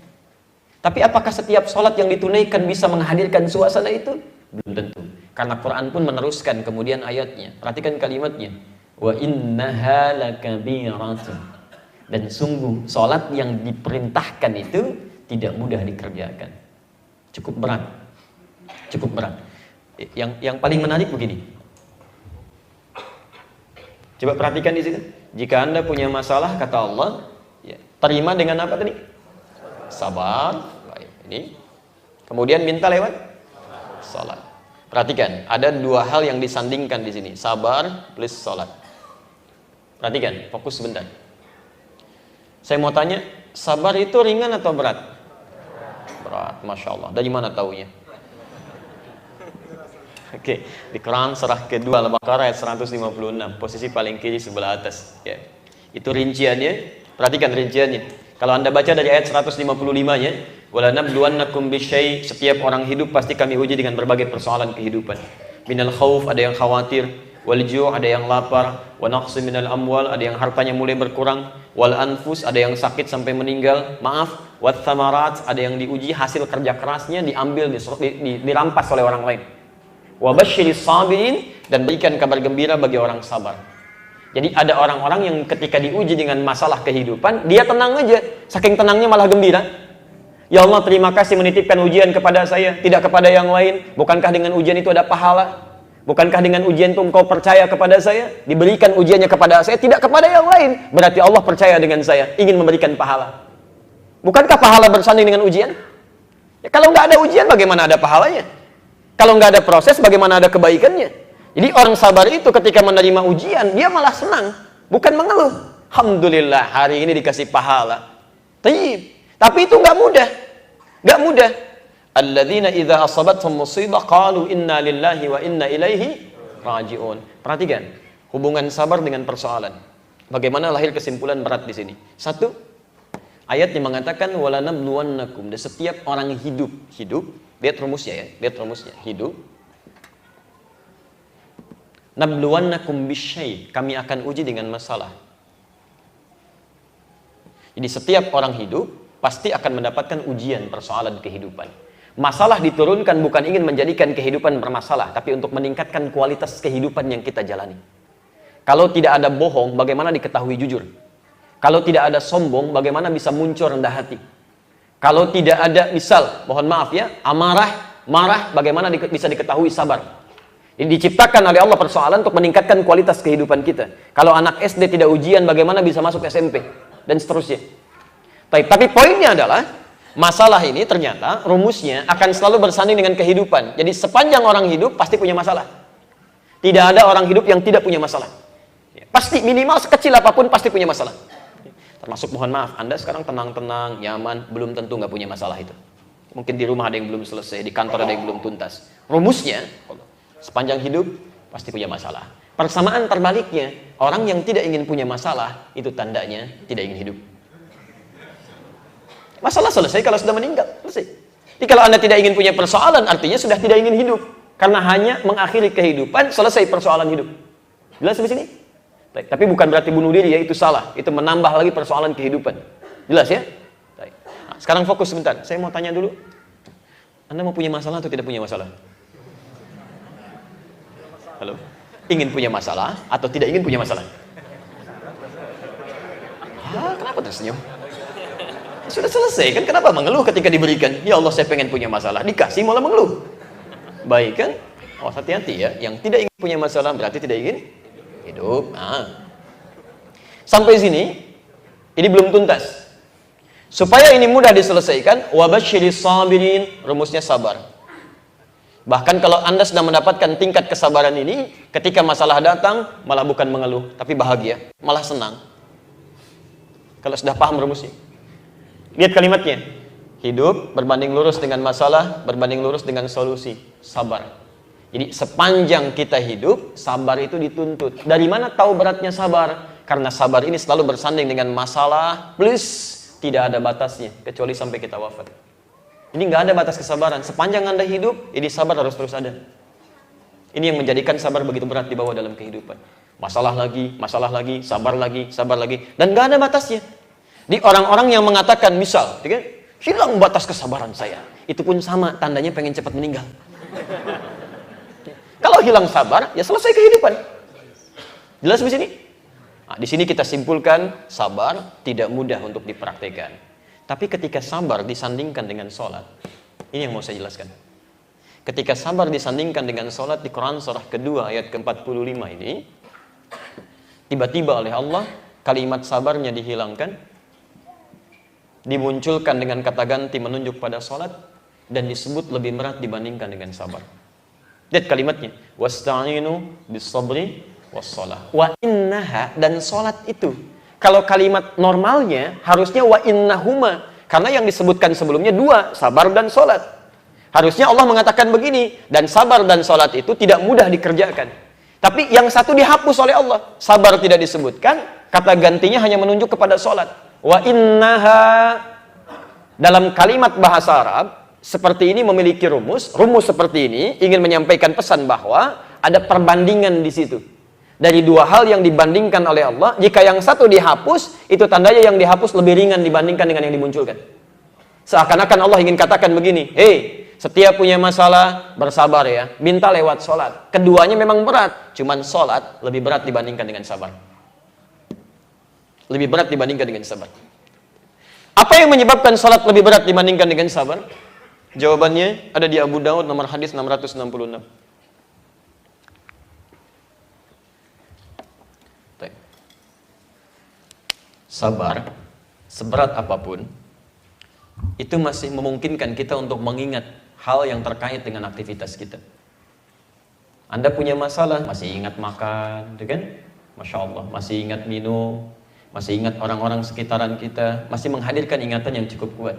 Tapi apakah setiap salat yang ditunaikan bisa menghadirkan suasana itu? Belum tentu. Karena Quran pun meneruskan kemudian ayatnya. Perhatikan kalimatnya. Wa innaha lakabiratun. Dan sungguh salat yang diperintahkan itu tidak mudah dikerjakan. Cukup berat. Cukup berat. Yang paling menarik begini. Coba perhatikan di situ. Jika Anda punya masalah, kata Allah, ya, terima dengan apa tadi? Sabar. Baik, ini. Kemudian minta lewat salat. Perhatikan, ada dua hal yang disandingkan di sini. Sabar plus salat. Perhatikan, fokus sebentar. Saya mau tanya, sabar itu ringan atau berat? Berat, Masya Allah. Dari mana taunya? Oke, di Quran surah kedua Al-Baqarah ayat 156, posisi paling kiri sebelah atas. Ya. Itu rinciannya, perhatikan rinciannya. Kalau Anda baca dari ayat 155-nya, walanabluwannakum bisyai', setiap orang hidup pasti kami uji dengan berbagai persoalan kehidupan. Minal khauf, ada yang khawatir, wal ju', ada yang lapar, wa naqsi minal amwal, ada yang hartanya mulai berkurang, wal anfus, ada yang sakit sampai meninggal, maaf, wat thamarat, ada yang diuji hasil kerja kerasnya diambil, dirampas oleh orang lain. Wa basyiris sabirin, dan berikan kabar gembira bagi orang sabar. Jadi ada orang-orang yang ketika diuji dengan masalah kehidupan, dia tenang aja, saking tenangnya malah gembira. Ya Allah, terima kasih menitipkan ujian kepada saya, tidak kepada yang lain. Bukankah dengan ujian itu ada pahala? Bukankah dengan ujian itu engkau percaya kepada saya? Diberikan ujiannya kepada saya, tidak kepada yang lain. Berarti Allah percaya dengan saya, ingin memberikan pahala. Bukankah pahala bersanding dengan ujian? Ya, kalau nggak ada ujian, bagaimana ada pahalanya? Kalau nggak ada proses, bagaimana ada kebaikannya? Jadi orang sabar itu ketika menerima ujian, dia malah senang, bukan mengeluh. Alhamdulillah, hari ini dikasih pahala. Tapi itu nggak mudah. Nggak mudah. Alladzina idza asabathum musibah qalu inna lillahi wa inna ilaihi raji'un. Perhatikan hubungan sabar dengan persoalan. Bagaimana lahir kesimpulan berat di sini? Satu, ayatnya mengatakan walanabluwannakum, dan setiap orang hidup, lihat rumusnya ya, lihat rumusnya, hidup. Nabluwannakum bisyai', kami akan uji dengan masalah. Jadi setiap orang hidup pasti akan mendapatkan ujian persoalan kehidupan. Masalah diturunkan bukan ingin menjadikan kehidupan bermasalah, tapi untuk meningkatkan kualitas kehidupan yang kita jalani. Kalau tidak ada bohong, bagaimana diketahui jujur? Kalau tidak ada sombong, bagaimana bisa muncul rendah hati? Kalau tidak ada, misal, mohon maaf ya, marah, bagaimana bisa diketahui sabar? Ini diciptakan oleh Allah persoalan untuk meningkatkan kualitas kehidupan kita. Kalau anak SD tidak ujian, bagaimana bisa masuk SMP? Dan seterusnya. Tapi poinnya adalah, masalah ini ternyata rumusnya akan selalu bersanding dengan kehidupan. Jadi sepanjang orang hidup pasti punya masalah. Tidak ada orang hidup yang tidak punya masalah. Pasti minimal sekecil apapun pasti punya masalah. Termasuk mohon maaf, Anda sekarang tenang-tenang, nyaman, belum tentu nggak punya masalah itu. Mungkin di rumah ada yang belum selesai, di kantor ada yang belum tuntas. Rumusnya, sepanjang hidup pasti punya masalah. Persamaan terbaliknya, orang yang tidak ingin punya masalah, itu tandanya tidak ingin hidup. Masalah selesai kalau sudah meninggal, selesai. Jadi kalau Anda tidak ingin punya persoalan, artinya sudah tidak ingin hidup. Karena hanya mengakhiri kehidupan, selesai persoalan hidup. Jelas di sini? Tapi bukan berarti bunuh diri ya, itu salah. Itu menambah lagi persoalan kehidupan. Jelas ya? Nah, sekarang fokus sebentar. Saya mau tanya dulu. Anda mau punya masalah atau tidak punya masalah? Halo? Ingin punya masalah atau tidak ingin punya masalah? Kenapa tersenyum? Sudah selesai kan? Kenapa mengeluh ketika diberikan? Ya Allah, saya pengen punya masalah. Dikasih malah mengeluh. Baik kan? Oh, hati-hati ya. Yang tidak ingin punya masalah berarti tidak ingin hidup. Sampai sini ini belum tuntas. Supaya ini mudah diselesaikan, wabasyiris sabirin, rumusnya sabar. Bahkan kalau Anda sedang mendapatkan tingkat kesabaran ini, ketika masalah datang, malah bukan mengeluh, tapi bahagia, malah senang. Kalau sudah paham rumusnya. Lihat kalimatnya. Hidup berbanding lurus dengan masalah, berbanding lurus dengan solusi. Sabar. Jadi sepanjang kita hidup, sabar itu dituntut. Dari mana tahu beratnya sabar? Karena sabar ini selalu bersanding dengan masalah, plus tidak ada batasnya, kecuali sampai kita wafat. Ini nggak ada batas kesabaran. Sepanjang Anda hidup, ini sabar harus terus ada. Ini yang menjadikan sabar begitu berat dibawa dalam kehidupan. Masalah lagi, sabar lagi, dan nggak ada batasnya. Di orang-orang yang mengatakan, misal, hilang batas kesabaran saya, itu pun sama, tandanya pengen cepat meninggal. Kalau hilang sabar, ya selesai kehidupan. Jelas di sini? Nah, di sini kita simpulkan, sabar tidak mudah untuk dipraktekkan. Tapi ketika sabar disandingkan dengan sholat, ini yang mau saya jelaskan. Ketika sabar disandingkan dengan sholat di Quran surah kedua ayat ke-45 ini, tiba-tiba oleh Allah kalimat sabarnya dihilangkan, dimunculkan dengan kata ganti menunjuk pada sholat, dan disebut lebih berat dibandingkan dengan sabar. Lihat kalimatnya, wasta'inu bis-sabri was-shalah. Wa innaha, dan sholat itu. Kalau kalimat normalnya harusnya wa innahuma, karena yang disebutkan sebelumnya dua, sabar dan sholat. Harusnya Allah mengatakan begini, dan sabar dan sholat itu tidak mudah dikerjakan. Tapi yang satu dihapus oleh Allah, sabar tidak disebutkan, kata gantinya hanya menunjuk kepada sholat. Wa innaha, dalam kalimat bahasa Arab seperti ini memiliki rumus seperti ini ingin menyampaikan pesan bahwa ada perbandingan di situ. Dari dua hal yang dibandingkan oleh Allah, jika yang satu dihapus, itu tandanya yang dihapus lebih ringan dibandingkan dengan yang dimunculkan. Seakan-akan Allah ingin katakan begini, hei, setiap punya masalah, bersabar ya, minta lewat sholat. Keduanya memang berat, cuman sholat lebih berat dibandingkan dengan sabar. Lebih berat dibandingkan dengan sabar. Apa yang menyebabkan sholat lebih berat dibandingkan dengan sabar? Jawabannya ada di Abu Daud nomor hadis 666. Sabar, seberat apapun, itu masih memungkinkan kita untuk mengingat hal yang terkait dengan aktivitas kita. Anda punya masalah, masih ingat makan, kan? Masya Allah, masih ingat minum, masih ingat orang-orang sekitaran kita, masih menghadirkan ingatan yang cukup kuat.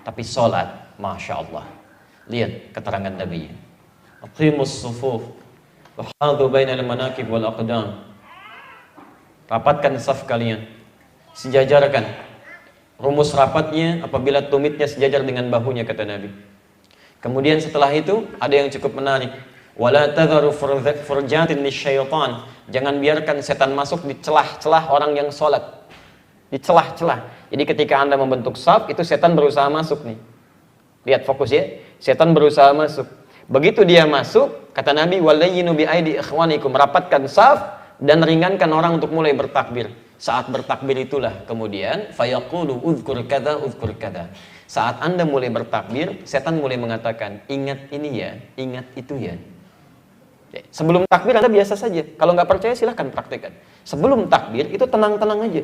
Tapi sholat, Masya Allah, lihat keterangan Nabi. Aqimus sufuf, wahadu bainal manakib wal aqdam. Rapatkan saf kalian, sejajarkan. Rumus rapatnya apabila tumitnya sejajar dengan bahunya, kata Nabi. Kemudian setelah itu ada yang cukup menarik. Wala tadharu furjatin lisyaitan. Jangan biarkan setan masuk di celah-celah orang yang sholat. Di celah-celah. Jadi ketika Anda membentuk saf, itu setan berusaha masuk nih. Lihat fokus ya. Setan berusaha masuk. Begitu dia masuk, kata Nabi, walayyinu bi'aidi ikhwanikum. Rapatkan saf dan ringankan orang untuk mulai bertakbir. Saat bertakbir itulah kemudian fayaqulu uzkur kada uzkur kada. Saat Anda mulai bertakbir, setan mulai mengatakan, ingat ini ya, ingat itu ya. Sebelum takbir Anda biasa saja. Kalau nggak percaya silahkan praktekkan. Sebelum takbir itu tenang-tenang aja.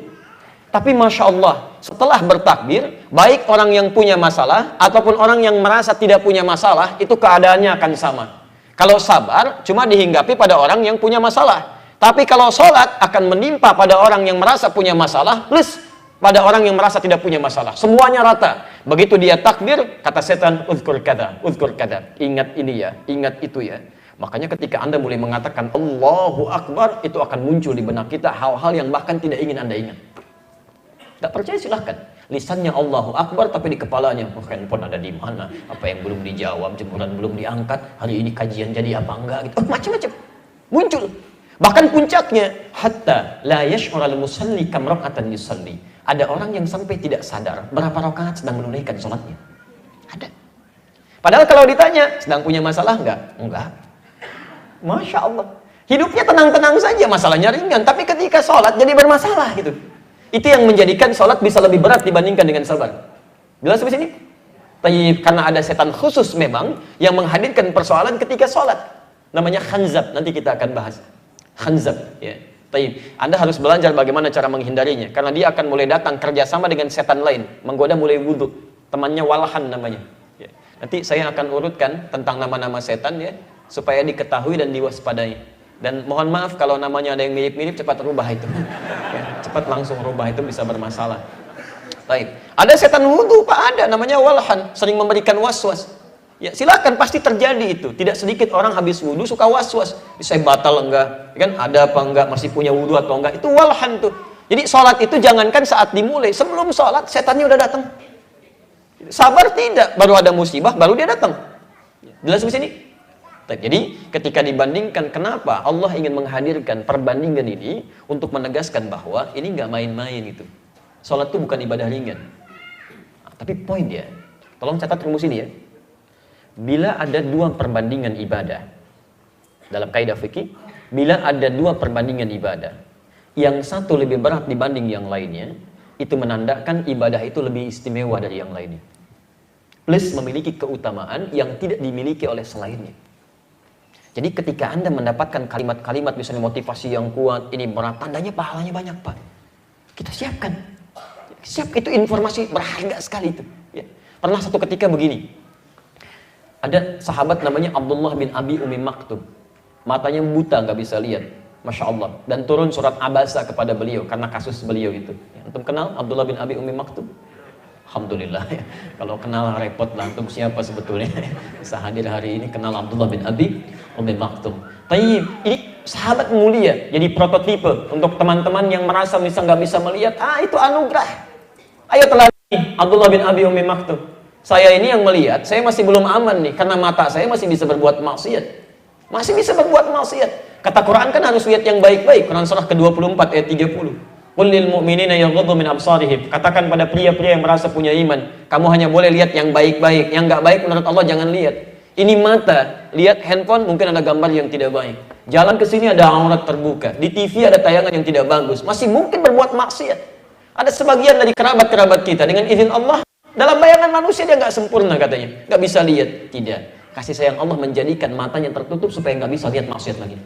Tapi Masya Allah, setelah bertakbir, baik orang yang punya masalah ataupun orang yang merasa tidak punya masalah, itu keadaannya akan sama. Kalau sabar cuma dihinggapi pada orang yang punya masalah. Tapi kalau sholat akan menimpa pada orang yang merasa punya masalah, plus pada orang yang merasa tidak punya masalah. Semuanya rata. Begitu dia takbir, kata setan, uzkur kada, ingat ini ya, ingat itu ya. Makanya ketika Anda mulai mengatakan Allahu Akbar, itu akan muncul di benak kita hal-hal yang bahkan tidak ingin Anda ingat. Tak percaya silahkan. Lisannya Allahu Akbar, tapi di kepalanya, handphone ada di mana, apa yang belum dijawab, jemuran belum diangkat, hari ini kajian jadi apa enggak, gitu. Macam-macam muncul. Bahkan puncaknya, hatta la yash'ural musalli kam raka'atan yusalli. Ada orang yang sampai tidak sadar berapa rakaat sedang menunaikan sholatnya. Ada. Padahal kalau ditanya, sedang punya masalah enggak? Enggak. Masya Allah. Hidupnya tenang-tenang saja, masalahnya ringan. Tapi ketika sholat jadi bermasalah gitu. Itu yang menjadikan sholat bisa lebih berat dibandingkan dengan sabar. Jelas di sini? Tapi karena ada setan khusus memang yang menghadirkan persoalan ketika sholat. Namanya khanzab. Nanti kita akan bahas. Khanzab, ya. Taib. Anda harus belajar bagaimana cara menghindarinya, karena dia akan mulai datang kerjasama dengan setan lain, menggoda mulai wudhu. Temannya Walhan namanya. Ya. Nanti saya akan urutkan tentang nama-nama setan ya, supaya diketahui dan diwaspadai. Dan mohon maaf kalau namanya ada yang mirip-mirip, cepat rubah itu. Ya, cepat langsung rubah, itu bisa bermasalah. Taib. Ada setan wudhu, Pak, ada namanya Walhan, sering memberikan was-was. Ya, silakan, pasti terjadi itu. Tidak sedikit orang habis wudhu suka was-was. Saya batal enggak? Kan ada apa enggak? Masih punya wudhu atau enggak? Itu walhan tuh. Jadi sholat itu jangankan saat dimulai, sebelum sholat setannya udah datang. Sabar tidak, baru ada musibah, baru dia datang. Jelas di sini? Jadi ketika dibandingkan, kenapa Allah ingin menghadirkan perbandingan ini untuk menegaskan bahwa ini enggak main-main itu. Sholat itu bukan ibadah ringan. Tapi poin ya, tolong catat rumus ini ya. Bila ada dua perbandingan ibadah dalam kaidah fikih, bila ada dua perbandingan ibadah, yang satu lebih berat dibanding yang lainnya, itu menandakan ibadah itu lebih istimewa dari yang lainnya. Plus memiliki keutamaan yang tidak dimiliki oleh selainnya. Jadi ketika Anda mendapatkan kalimat-kalimat misalnya motivasi yang kuat, ini berat, tandanya pahalanya banyak, Pak. Kita siapkan. Siap, itu informasi berharga sekali itu. Ya. Pernah satu ketika begini. Ada sahabat namanya Abdullah bin Abi Umi Maktum. Matanya buta, nggak bisa lihat. Masya Allah. Dan turun surat Abasa kepada beliau karena kasus beliau itu. Antum kenal Abdullah bin Abi Umi Maktum? Alhamdulillah ya. Kalau kenal repot lah, antum siapa sebetulnya? Bisa hadir hari ini kenal Abdullah bin Abi Umi Maktum. Tapi ini sahabat mulia, jadi prototipe untuk teman-teman yang merasa nggak bisa melihat. Itu anugerah. Ayo teladani Abdullah bin Abi Umi Maktum. Saya ini yang melihat, saya masih belum aman nih, karena mata saya masih bisa berbuat maksiat. Masih bisa berbuat maksiat. Kata Quran kan harus lihat yang baik-baik. Quran surah ke-24 ayat 30. Qul lil mu'minina yaghuddu min absarihim. Katakan pada pria-pria yang merasa punya iman, kamu hanya boleh lihat yang baik-baik, yang enggak baik menurut Allah jangan lihat. Ini mata, lihat handphone mungkin ada gambar yang tidak baik. Jalan ke sini ada aurat terbuka, di TV ada tayangan yang tidak bagus, masih mungkin berbuat maksiat. Ada sebagian dari kerabat-kerabat kita dengan izin Allah, dalam bayangan manusia dia nggak sempurna katanya, nggak bisa lihat. Tidak, kasih sayang Allah menjadikan matanya tertutup supaya nggak bisa lihat maksiat lagi.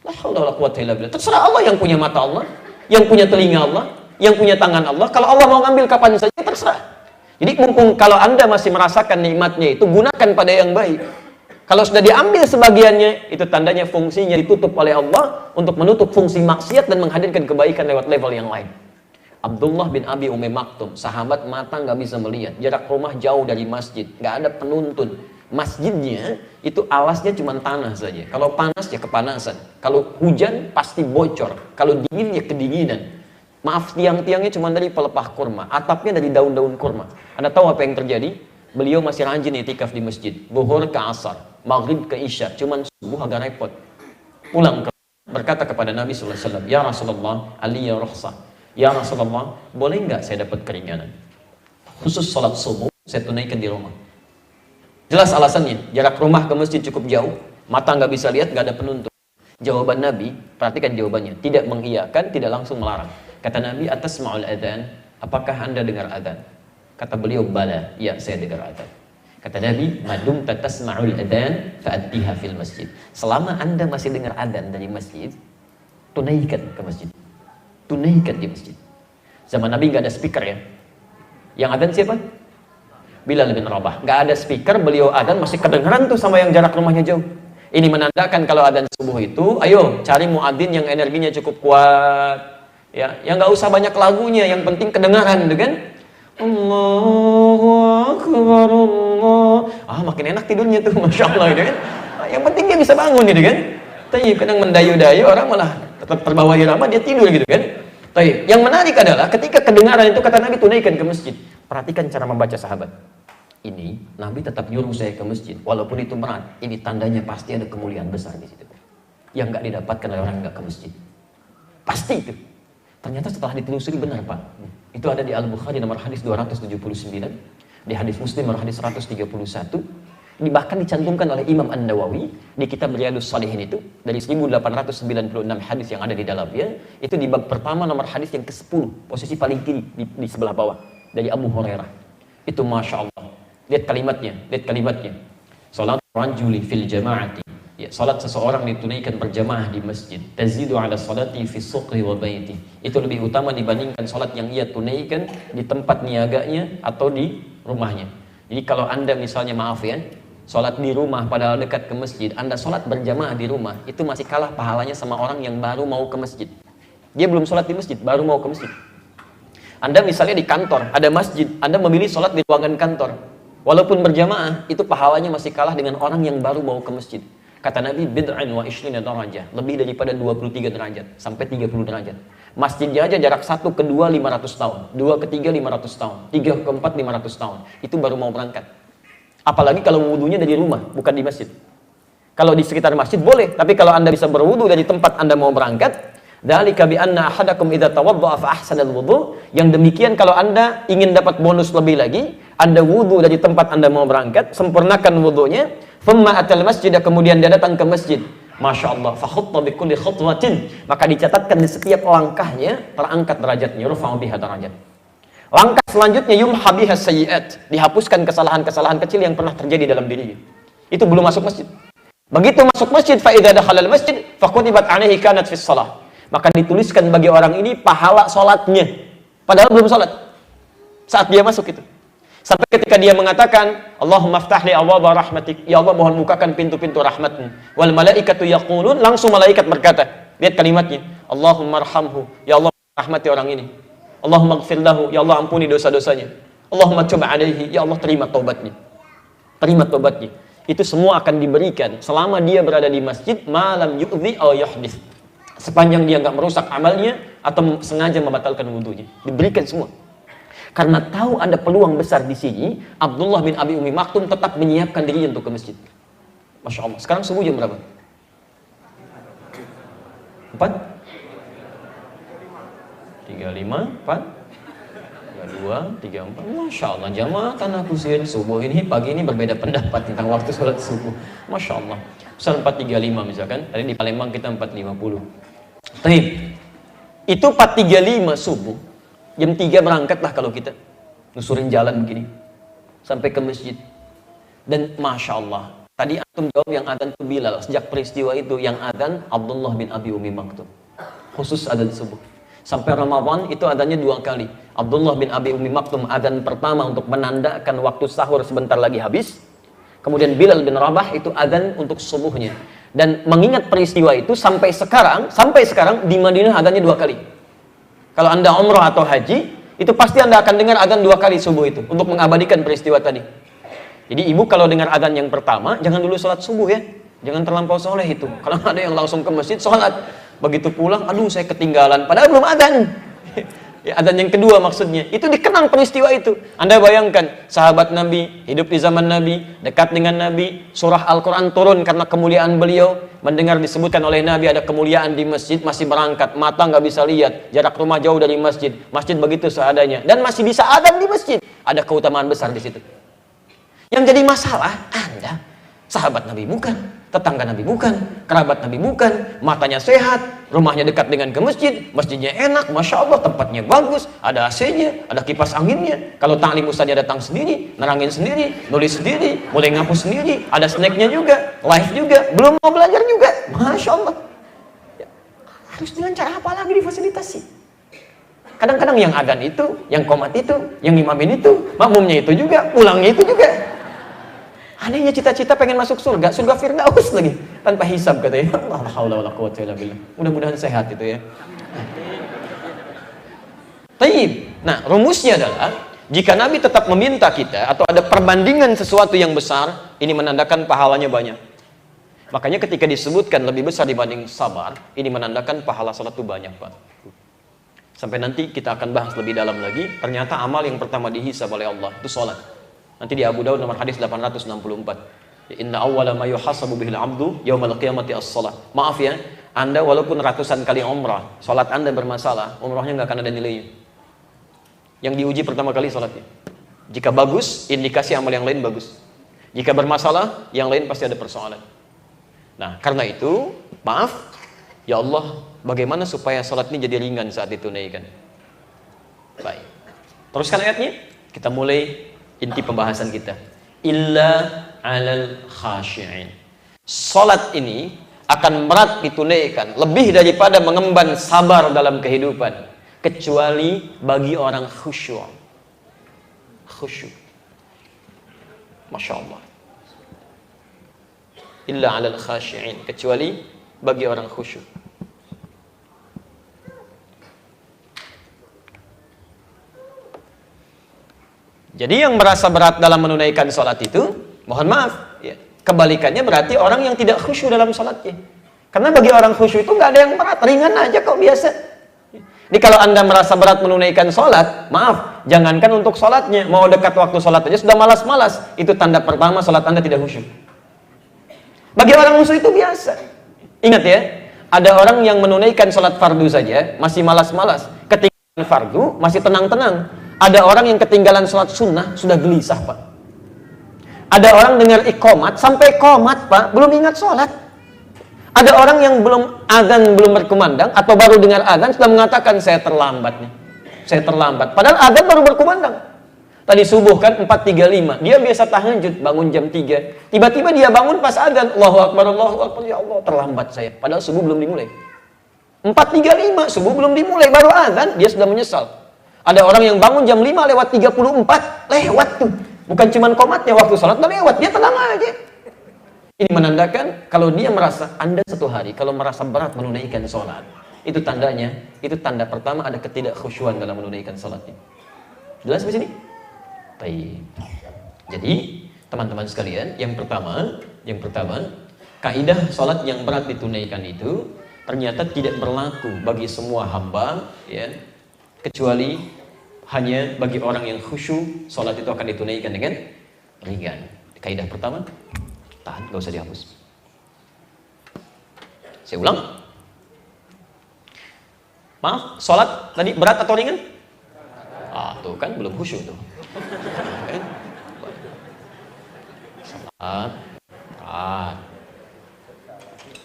La haula wala quwwata illa billah. Terserah Allah yang punya mata Allah, yang punya telinga Allah, yang punya tangan Allah. Kalau Allah mau ngambil kapan saja terserah. Jadi mumpung kalau Anda masih merasakan nikmatnya itu, gunakan pada yang baik. Kalau sudah diambil sebagiannya, itu tandanya fungsinya ditutup oleh Allah untuk menutup fungsi maksiat dan menghadirkan kebaikan lewat level yang lain. Abdullah bin Abi Umi Maktum, sahabat mata nggak bisa melihat, jarak rumah jauh dari masjid, nggak ada penuntun. Masjidnya itu alasnya cuma tanah saja. Kalau panas ya kepanasan, kalau hujan pasti bocor, kalau dingin ya kedinginan. Maaf, tiang-tiangnya cuma dari pelepah kurma, atapnya dari daun-daun kurma. Anda tahu apa yang terjadi? Beliau masih rajin itikaf di masjid, zuhur ke asar, maghrib ke isya, cuman subuh agak repot. Pulang berkata kepada Nabi SAW, ya Rasulullah, aliyya rukhsah. Ya Rasulullah, boleh nggak saya dapat keringanan? Khusus sholat subuh, saya tunaikan di rumah. Jelas alasannya, jarak rumah ke masjid cukup jauh, mata nggak bisa lihat, nggak ada penuntun. Jawaban Nabi, perhatikan jawabannya, tidak mengiyakan, tidak langsung melarang. Kata Nabi, atasma'ul adzan, apakah Anda dengar adzan? Kata beliau, bala, ya saya dengar adzan. Kata Nabi, madum tasma'ul adzan fa'addiha fil masjid. Selama Anda masih dengar adzan dari masjid, tunaikan ke masjid. Tunaikan di masjid. Zaman Nabi nggak ada speaker ya. Yang adzan siapa? Bilal bin Rabah. Nggak ada speaker, beliau adzan masih kedengeran tuh sama yang jarak rumahnya jauh. Ini menandakan kalau adzan subuh itu, ayo cari muadzin yang energinya cukup kuat. Ya, yang nggak usah banyak lagunya, yang penting kedengaran, gitu kan? Allahu Akbar, Allah. Makin enak tidurnya tuh, masya Allah, gitu kan? Yang penting dia bisa bangun, gitu kan? Tapi kadang mendayu-dayu orang malah tetap terbawa irama, dia tidur gitu kan. Tapi yang menarik adalah ketika kedengaran itu, kata Nabi, tunaikan ke masjid. Perhatikan cara membaca sahabat. Ini Nabi tetap nyuruh saya ke masjid, walaupun itu berat. Ini tandanya pasti ada kemuliaan besar di situ, yang nggak didapatkan oleh orang nggak ke masjid. Pasti itu. Ternyata setelah ditelusuri benar, Pak. Itu ada di Al-Bukhari nomor hadis 279, di hadis Muslim nomor hadis 131. Ini bahkan dicantumkan oleh Imam An-Nawawi di kitab Riyadhus Shalihin itu, dari 1896 hadis yang ada di dalamnya. Itu di bab pertama nomor hadis yang ke-10, posisi paling kiri di sebelah bawah, dari Abu Hurairah. Itu masya Allah. Lihat kalimatnya, lihat kalimatnya. Salat rajuli fil jama'ati Ya, salat seseorang ditunaikan berjamaah di masjid, tazidu ala salati fi suqi wa baiti. Itu lebih utama dibandingkan salat yang ia tunaikan di tempat niaganya atau di rumahnya. Jadi kalau Anda misalnya, maaf ya, salat di rumah padahal dekat ke masjid, Anda salat berjamaah di rumah, itu masih kalah pahalanya sama orang yang baru mau ke masjid. Dia belum salat di masjid, baru mau ke masjid. Anda misalnya di kantor, ada masjid, Anda memilih salat di ruangan kantor, walaupun berjamaah, itu pahalanya masih kalah dengan orang yang baru mau ke masjid. Kata Nabi, bid'an wa ishrina darajah, lebih daripada 23 derajat sampai 30 derajat. Masjidnya aja jarak 1 ke 2 500 tahun, 2 ke 3 500 tahun, 3 ke 4 500 tahun. Itu baru mau berangkat. Apalagi kalau wudunya dari rumah, bukan di masjid. Kalau di sekitar masjid boleh, tapi kalau Anda bisa berwudu dari tempat Anda mau berangkat, dzalika bi anna ahadakum idza tawaddaa fa ahsana al-wudu, yang demikian kalau Anda ingin dapat bonus lebih lagi, Anda wudu dari tempat Anda mau berangkat, sempurnakan wudunya, thumma atal masjid, kemudian dia datang ke masjid. Masya Allah, fa khutta bi kulli khutwatin, maka dicatatkan di setiap langkahnya terangkat derajatnya, rufa'u biha darajat. Langkah selanjutnya yumha biha sayyi'at, dihapuskan kesalahan-kesalahan kecil yang pernah terjadi dalam dirinya. Itu belum masuk masjid. Begitu masuk masjid, fa idza dakhala al-masjid fa kutibat 'alaihi kanat fi shalah, maka dituliskan bagi orang ini pahala salatnya padahal belum salat saat dia masuk itu. Sampai ketika dia mengatakan, Allahumma ftah li abwaaba rahmatik, ya Allah mohon bukakan pintu-pintu rahmatmu. Wal malaikatu yaqulun, langsung malaikat berkata, lihat kalimatnya, Allahumma arhamhu, ya Allah rahmati orang ini. Allahumma ighfir lahu, ya Allah ampuni dosa-dosanya. Allahumma tub alaihi, ya Allah terima taubatnya. Terima taubatnya. Itu semua akan diberikan selama dia berada di masjid, malam yu'dhi aw yuhdits, sepanjang dia enggak merusak amalnya atau sengaja membatalkan wudunya. Diberikan semua. Karena tahu ada peluang besar di sini, Abdullah bin Abi Umi Maktum tetap menyiapkan diri untuk ke masjid. Masya Allah. Sekarang subuh jam berapa? 4? 35? 4? 32? 34? Masya Allah. Jamaah tanah kusin subuh ini, pagi ini berbeda pendapat tentang waktu sholat subuh. Masya Allah. Misal 4.35 misalkan, tadi di Palembang kita 4.50. Taib. Itu 4.35 subuh. Jam 3 berangkatlah kalau kita nusurin jalan begini sampai ke masjid. Dan Masya Allah, tadi antum jawab yang adzan itu Bilal. Sejak peristiwa itu yang adzan Abdullah bin Abi Umi Maktum, khusus adzan subuh. Sampai Ramadan itu adzannya 2 kali. Abdullah bin Abi Umi Maktum adzan pertama untuk menandakan waktu sahur sebentar lagi habis. Kemudian Bilal bin Rabah itu adzan untuk subuhnya. Dan mengingat peristiwa itu sampai sekarang di Madinah adzannya 2 kali. Kalau Anda umrah atau haji, itu pasti Anda akan dengar adzan 2 kali subuh itu untuk mengabadikan peristiwa tadi. Jadi ibu kalau dengar adzan yang pertama, jangan dulu sholat subuh ya. Jangan terlampau soleh itu. Kalau ada yang langsung ke masjid sholat, begitu pulang, aduh saya ketinggalan, padahal belum adzan. Ya, adzan yang kedua maksudnya, itu dikenang peristiwa itu. Anda bayangkan, sahabat Nabi, hidup di zaman Nabi, dekat dengan Nabi, surah Al-Quran turun karena kemuliaan beliau, mendengar disebutkan oleh Nabi ada kemuliaan di masjid, masih berangkat, mata nggak bisa lihat, jarak rumah jauh dari masjid, masjid begitu seadanya, dan masih bisa adzan di masjid. Ada keutamaan besar di situ. Yang jadi masalah, Anda, sahabat Nabi bukan, tetangga Nabi bukan, kerabat Nabi bukan, matanya sehat, rumahnya dekat dengan ke masjid, masjidnya enak, Masya Allah, tempatnya bagus, ada AC-nya, ada kipas anginnya. Kalau taklim ustaznya datang sendiri, nerangin sendiri, nulis sendiri, boleh ngapus sendiri, ada snacknya juga, live juga, belum mau belajar juga, Masya Allah. Ya, harus dengan cara apa lagi difasilitasi? Kadang-kadang yang adzan itu, yang qomat itu, yang imamin itu, makmumnya itu juga, pulangnya itu juga. Anehnya cita-cita pengen masuk surga Firdaus lagi, tanpa hisab katanya. La haula wala quwwata illa billah. Mudah-mudahan sehat itu ya. Taib. Nah, rumusnya adalah jika Nabi tetap meminta kita atau ada perbandingan sesuatu yang besar, ini menandakan pahalanya banyak. Makanya ketika disebutkan lebih besar dibanding sabar, ini menandakan pahala salat itu banyak, Pak. Sampai nanti kita akan bahas lebih dalam lagi, ternyata amal yang pertama dihisab oleh Allah itu salat. Nanti di Abu Daud nomor hadis 864. Inna awwala ma yuhasabu bihil abdu yaumal qiyamati as-shalah. Maaf ya, Anda walaupun ratusan kali umrah, salat Anda bermasalah, umrahnya nggak akan ada nilainya. Yang diuji pertama kali salatnya. Jika bagus, indikasi amal yang lain bagus. Jika bermasalah, yang lain pasti ada persoalan. Nah, karena itu, maaf, ya Allah, bagaimana supaya salat ini jadi ringan saat ditunaikan? Baik. Teruskan ayatnya, kita mulai inti pembahasan kita. Illa 'alal khashi'in. Salat ini akan berat ditunaikan lebih daripada mengemban sabar dalam kehidupan, kecuali bagi orang khusyuk. Khusyuk. Masya Allah. Illa 'alal khashi'in, kecuali bagi orang khusyuk. Jadi yang merasa berat dalam menunaikan sholat itu, mohon maaf, ya, kebalikannya berarti orang yang tidak khusyuk dalam sholatnya. Karena bagi orang khusyuk itu nggak ada yang berat, ringan aja kok, biasa. Jadi kalau Anda merasa berat menunaikan sholat, maaf, jangankan untuk sholatnya, mau dekat waktu sholat aja sudah malas-malas, itu tanda pertama sholat Anda tidak khusyuk. Bagi orang khusyuk itu biasa. Ingat ya, ada orang yang menunaikan sholat fardu saja masih malas-malas, ketinggalan fardu masih tenang-tenang. Ada orang yang ketinggalan sholat sunnah sudah gelisah, Pak. Ada orang dengar iqomat sampai qomat, Pak, belum ingat sholat. Ada orang yang belum azan, belum berkumandang, atau baru dengar azan sudah mengatakan saya terlambat nih, saya terlambat. Padahal azan baru berkumandang. Tadi subuh kan 4.35, dia biasa tahajud bangun jam 3. Tiba-tiba dia bangun pas azan, Allahu Akbar, ya Allah, terlambat saya. Padahal subuh belum dimulai. 4.35, subuh belum dimulai, baru azan, dia sudah menyesal. Ada orang yang bangun jam 5:34, lewat tuh. Bukan cuma qomatnya, waktu sholat udah lewat, dia tenang aja. Ini menandakan kalau dia merasa, Anda satu hari kalau merasa berat menunaikan sholat, itu tandanya, itu tanda pertama ada ketidakkhusyuan dalam menunaikan sholatnya. Jelas di sini? Baik. Jadi teman-teman sekalian, yang pertama, kaidah sholat yang berat ditunaikan itu ternyata tidak berlaku bagi semua hamba, ya, kecuali hanya bagi orang yang khusyuk, sholat itu akan ditunaikan dengan ringan. Kaidah pertama, tahan, gak usah dihapus. Saya ulang. Maaf, sholat tadi berat atau ringan? Tuh kan belum khusyuk tuh. Sholat berat.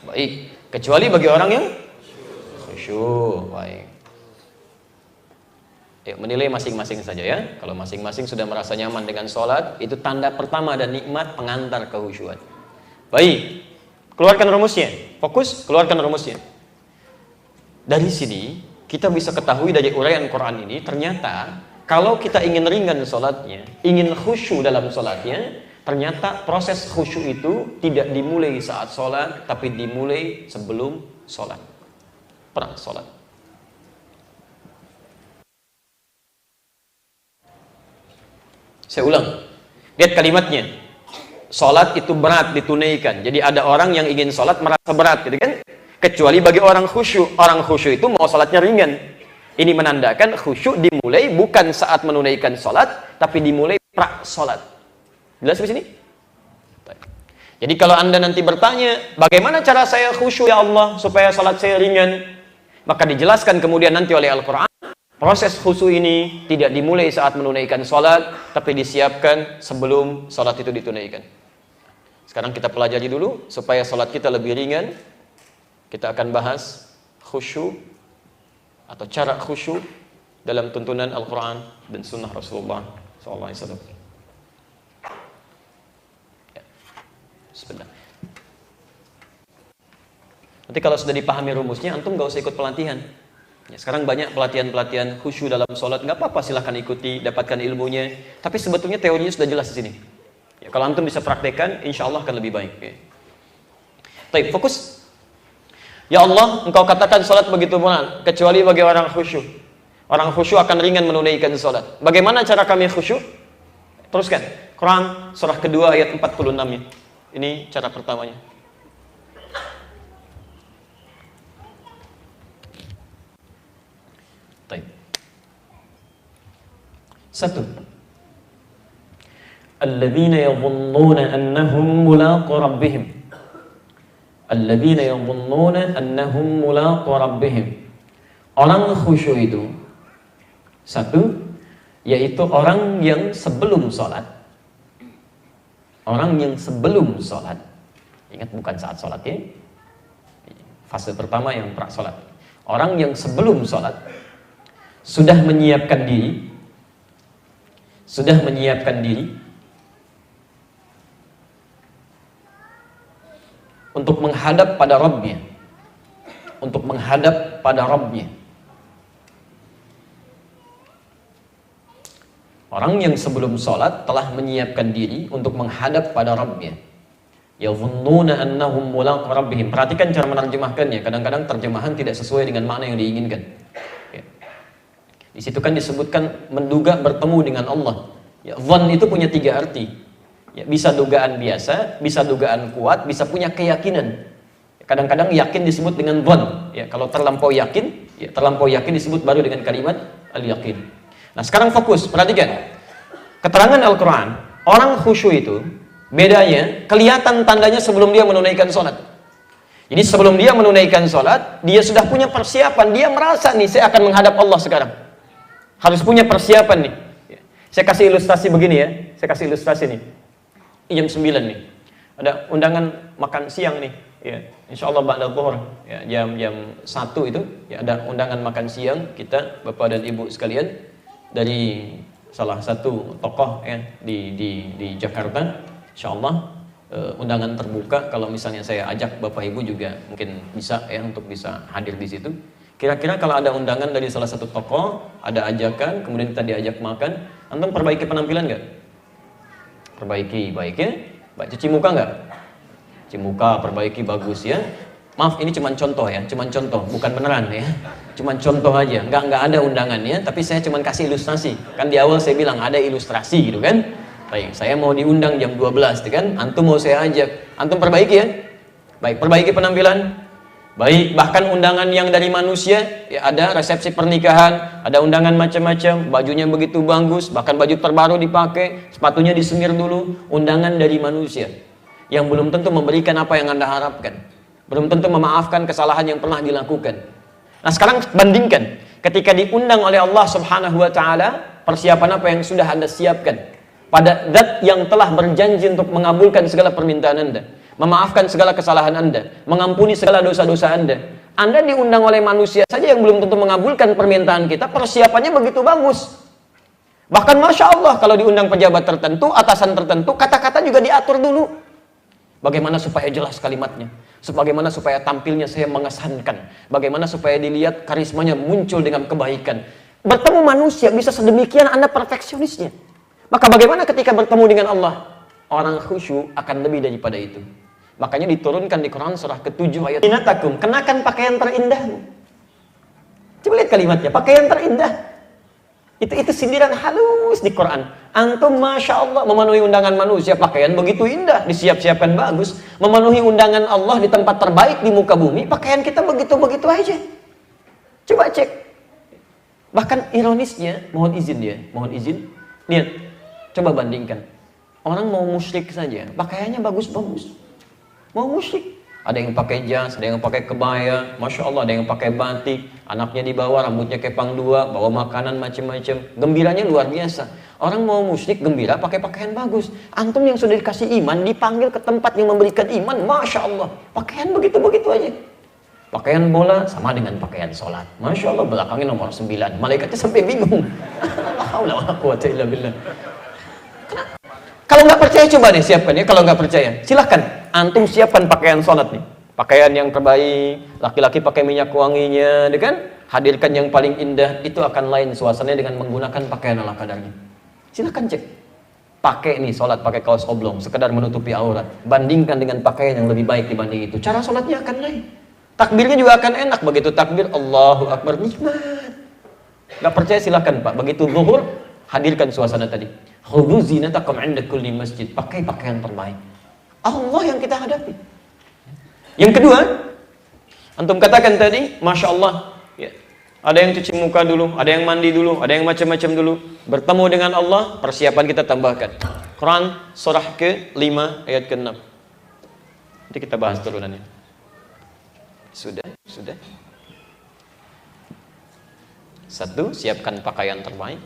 Baik, kecuali bagi orang yang khusyuk. Baik. Menilai masing-masing saja ya. Kalau masing-masing sudah merasa nyaman dengan sholat, itu tanda pertama dan nikmat pengantar kehusyuan. Baik, keluarkan rumusnya. Fokus, keluarkan rumusnya. Dari sini kita bisa ketahui dari uraian Quran ini, ternyata kalau kita ingin ringan sholatnya, ingin khusyuk dalam sholatnya, ternyata proses khusyuk itu tidak dimulai saat sholat, tapi dimulai sebelum sholat. Pernah sholat. Saya ulang, lihat kalimatnya. Sholat itu berat ditunaikan. Jadi ada orang yang ingin sholat merasa berat, gitu kan? Kecuali bagi orang khusyuk. Orang khusyuk itu mau sholatnya ringan. Ini menandakan khusyuk dimulai bukan saat menunaikan sholat, tapi dimulai pra sholat. Jelas di sini? Jadi kalau Anda nanti bertanya, bagaimana cara saya khusyuk ya Allah supaya sholat saya ringan? Maka dijelaskan kemudian nanti oleh Al-Quran. Proses khusyuk ini tidak dimulai saat menunaikan sholat, tapi disiapkan sebelum sholat itu ditunaikan. Sekarang kita pelajari dulu, supaya sholat kita lebih ringan. Kita akan bahas khusyuk, atau cara khusyuk dalam tuntunan Al-Quran dan Sunnah Rasulullah SAW. Ya. Sebentar. Nanti kalau sudah dipahami rumusnya, antum gak usah ikut pelatihan. Ya, sekarang banyak pelatihan-pelatihan khusyuk dalam sholat, nggak apa-apa, silahkan ikuti, dapatkan ilmunya. Tapi sebetulnya teorinya sudah jelas di sini. Ya, kalau antum bisa praktekkan, insya Allah akan lebih baik. Ya. Baik, fokus. Ya Allah, Engkau katakan sholat begitu berat, kecuali bagi orang khusyuk. Orang khusyuk akan ringan menunaikan sholat. Bagaimana cara kami khusyuk? Teruskan. Quran surah kedua ayat 46-nya. Ini cara pertamanya. Satu, alladzina yadhunnuna annahum mulaqu rabbihim. Alladzina yadhunnuna annahum mulaqu rabbihim. Orang khusyuk itu satu, yaitu orang yang sebelum sholat. Orang yang sebelum sholat. Ingat, bukan saat sholat ya. Fase pertama yang pra sholat. Orang yang sebelum sholat sudah menyiapkan diri, untuk menghadap pada Rabbnya. Untuk menghadap pada Rabbnya. Orang yang sebelum sholat telah menyiapkan diri untuk menghadap pada Rabbnya. Yadhunnuna annahum mulaqu rabbihim. Perhatikan cara menerjemahkannya. Kadang-kadang terjemahan tidak sesuai dengan makna yang diinginkan. Ya. Di situ kan disebutkan menduga bertemu dengan Allah. Ya, dhann itu punya 3 arti. Ya, bisa dugaan biasa, bisa dugaan kuat, bisa punya keyakinan. Kadang-kadang yakin disebut dengan dhann. Ya, kalau terlampau yakin disebut baru dengan kalimat al-yaqin. Nah, sekarang fokus, perhatikan. Keterangan Al-Quran, orang khusyuk itu bedanya, kelihatan tandanya sebelum dia menunaikan sholat. Jadi sebelum dia menunaikan sholat, dia sudah punya persiapan. Dia merasa nih, saya akan menghadap Allah sekarang. Harus punya persiapan nih. Saya kasih ilustrasi begini ya. Saya kasih ilustrasi nih. Jam 9 nih. Ada undangan makan siang nih. Ya, insya Allah ba'da dhuhr. Ya, jam 1 itu ya, ada undangan makan siang kita, Bapak dan Ibu sekalian, dari salah satu tokoh ya, di Jakarta. Insya Allah undangan terbuka. Kalau misalnya saya ajak Bapak Ibu juga mungkin bisa ya untuk bisa hadir di situ. Kira-kira kalau ada undangan dari salah satu tokoh, ada ajakan, kemudian kita diajak makan, antum perbaiki penampilan nggak? Perbaiki, baik ya. Baik, cuci muka nggak? Cuci muka, perbaiki, bagus ya. Maaf, ini cuma contoh ya, cuma contoh, bukan beneran ya. Cuma contoh aja, nggak ada undangannya, tapi saya cuma kasih ilustrasi. Kan di awal saya bilang ada ilustrasi gitu kan. Baik, saya mau diundang jam 12 gitu kan, antum mau saya ajak, antum perbaiki ya. Baik, perbaiki penampilan. Baik, bahkan undangan yang dari manusia, ya ada resepsi pernikahan, ada undangan macam-macam, bajunya begitu bagus, bahkan baju terbaru dipakai, sepatunya disemir dulu, undangan dari manusia. Yang belum tentu memberikan apa yang Anda harapkan. Belum tentu memaafkan kesalahan yang pernah dilakukan. Nah, sekarang bandingkan ketika diundang oleh Allah Subhanahu wa taala, persiapan apa yang sudah Anda siapkan pada zat yang telah berjanji untuk mengabulkan segala permintaan Anda, memaafkan segala kesalahan Anda, mengampuni segala dosa-dosa Anda. Anda diundang oleh manusia saja yang belum tentu mengabulkan permintaan kita, persiapannya begitu bagus. Bahkan Masya Allah, kalau diundang pejabat tertentu, atasan tertentu, kata-kata juga diatur dulu. Bagaimana supaya jelas kalimatnya, bagaimana supaya tampilnya saya mengesankan, bagaimana supaya dilihat karismanya muncul dengan kebaikan. Bertemu manusia bisa sedemikian Anda perfeksionisnya. Maka bagaimana ketika bertemu dengan Allah? Orang khusyuk akan lebih daripada itu. Makanya diturunkan di Quran surah ke-7 ayat "Inatakum", kenakan pakaian terindahmu. Coba lihat kalimatnya, pakaian terindah. Itu sindiran halus di Quran. Antum Masya Allah memenuhi undangan manusia, pakaian begitu indah, disiap-siapkan bagus. Memenuhi undangan Allah di tempat terbaik di muka bumi, pakaian kita begitu-begitu aja. Coba cek. Bahkan ironisnya, mohon izin. Lihat, coba bandingkan. Orang mau musyrik saja, pakaiannya bagus-bagus. Mau musyrik. Ada yang pakai jas, ada yang pakai kebaya, Masya Allah, ada yang pakai batik, anaknya dibawa, rambutnya kepang 2, bawa makanan macam-macam, gembiranya luar biasa. Orang mau musyrik gembira pakai pakaian bagus. Antum yang sudah dikasih iman, dipanggil ke tempat yang memberikan iman, Masya Allah, pakaian begitu-begitu aja. Pakaian bola sama dengan pakaian sholat, Masya Allah, belakangnya nomor 9, malaikatnya sampai bingung. Kalau nggak percaya coba deh siapkan ya. Kalau nggak percaya silahkan antum siapkan pakaian sholat nih, pakaian yang terbaik, laki-laki pakai minyak wanginya, kan? Hadirkan yang paling indah, itu akan lain suasananya dengan menggunakan pakaian ala kadarnya. Silahkan cek, pakai nih sholat pakai kaos oblong, sekedar menutupi aurat, bandingkan dengan pakaian yang lebih baik dibanding itu, cara sholatnya akan lain, takbirnya juga akan enak. Begitu takbir Allahu Akbar, nikmat. Nggak percaya silahkan Pak, begitu zuhur hadirkan suasana tadi, khudhu zinatakum 'inda kulli masjid, pakai pakaian terbaik. Allah yang kita hadapi. Yang kedua, antum katakan tadi, Masya Allah ya, ada yang cuci muka dulu, ada yang mandi dulu, ada yang macam-macam dulu. Bertemu dengan Allah, persiapan kita tambahkan. Quran surah ke-5 ayat ke-6. Nanti kita bahas turunannya. Sudah. 1, siapkan pakaian terbaik.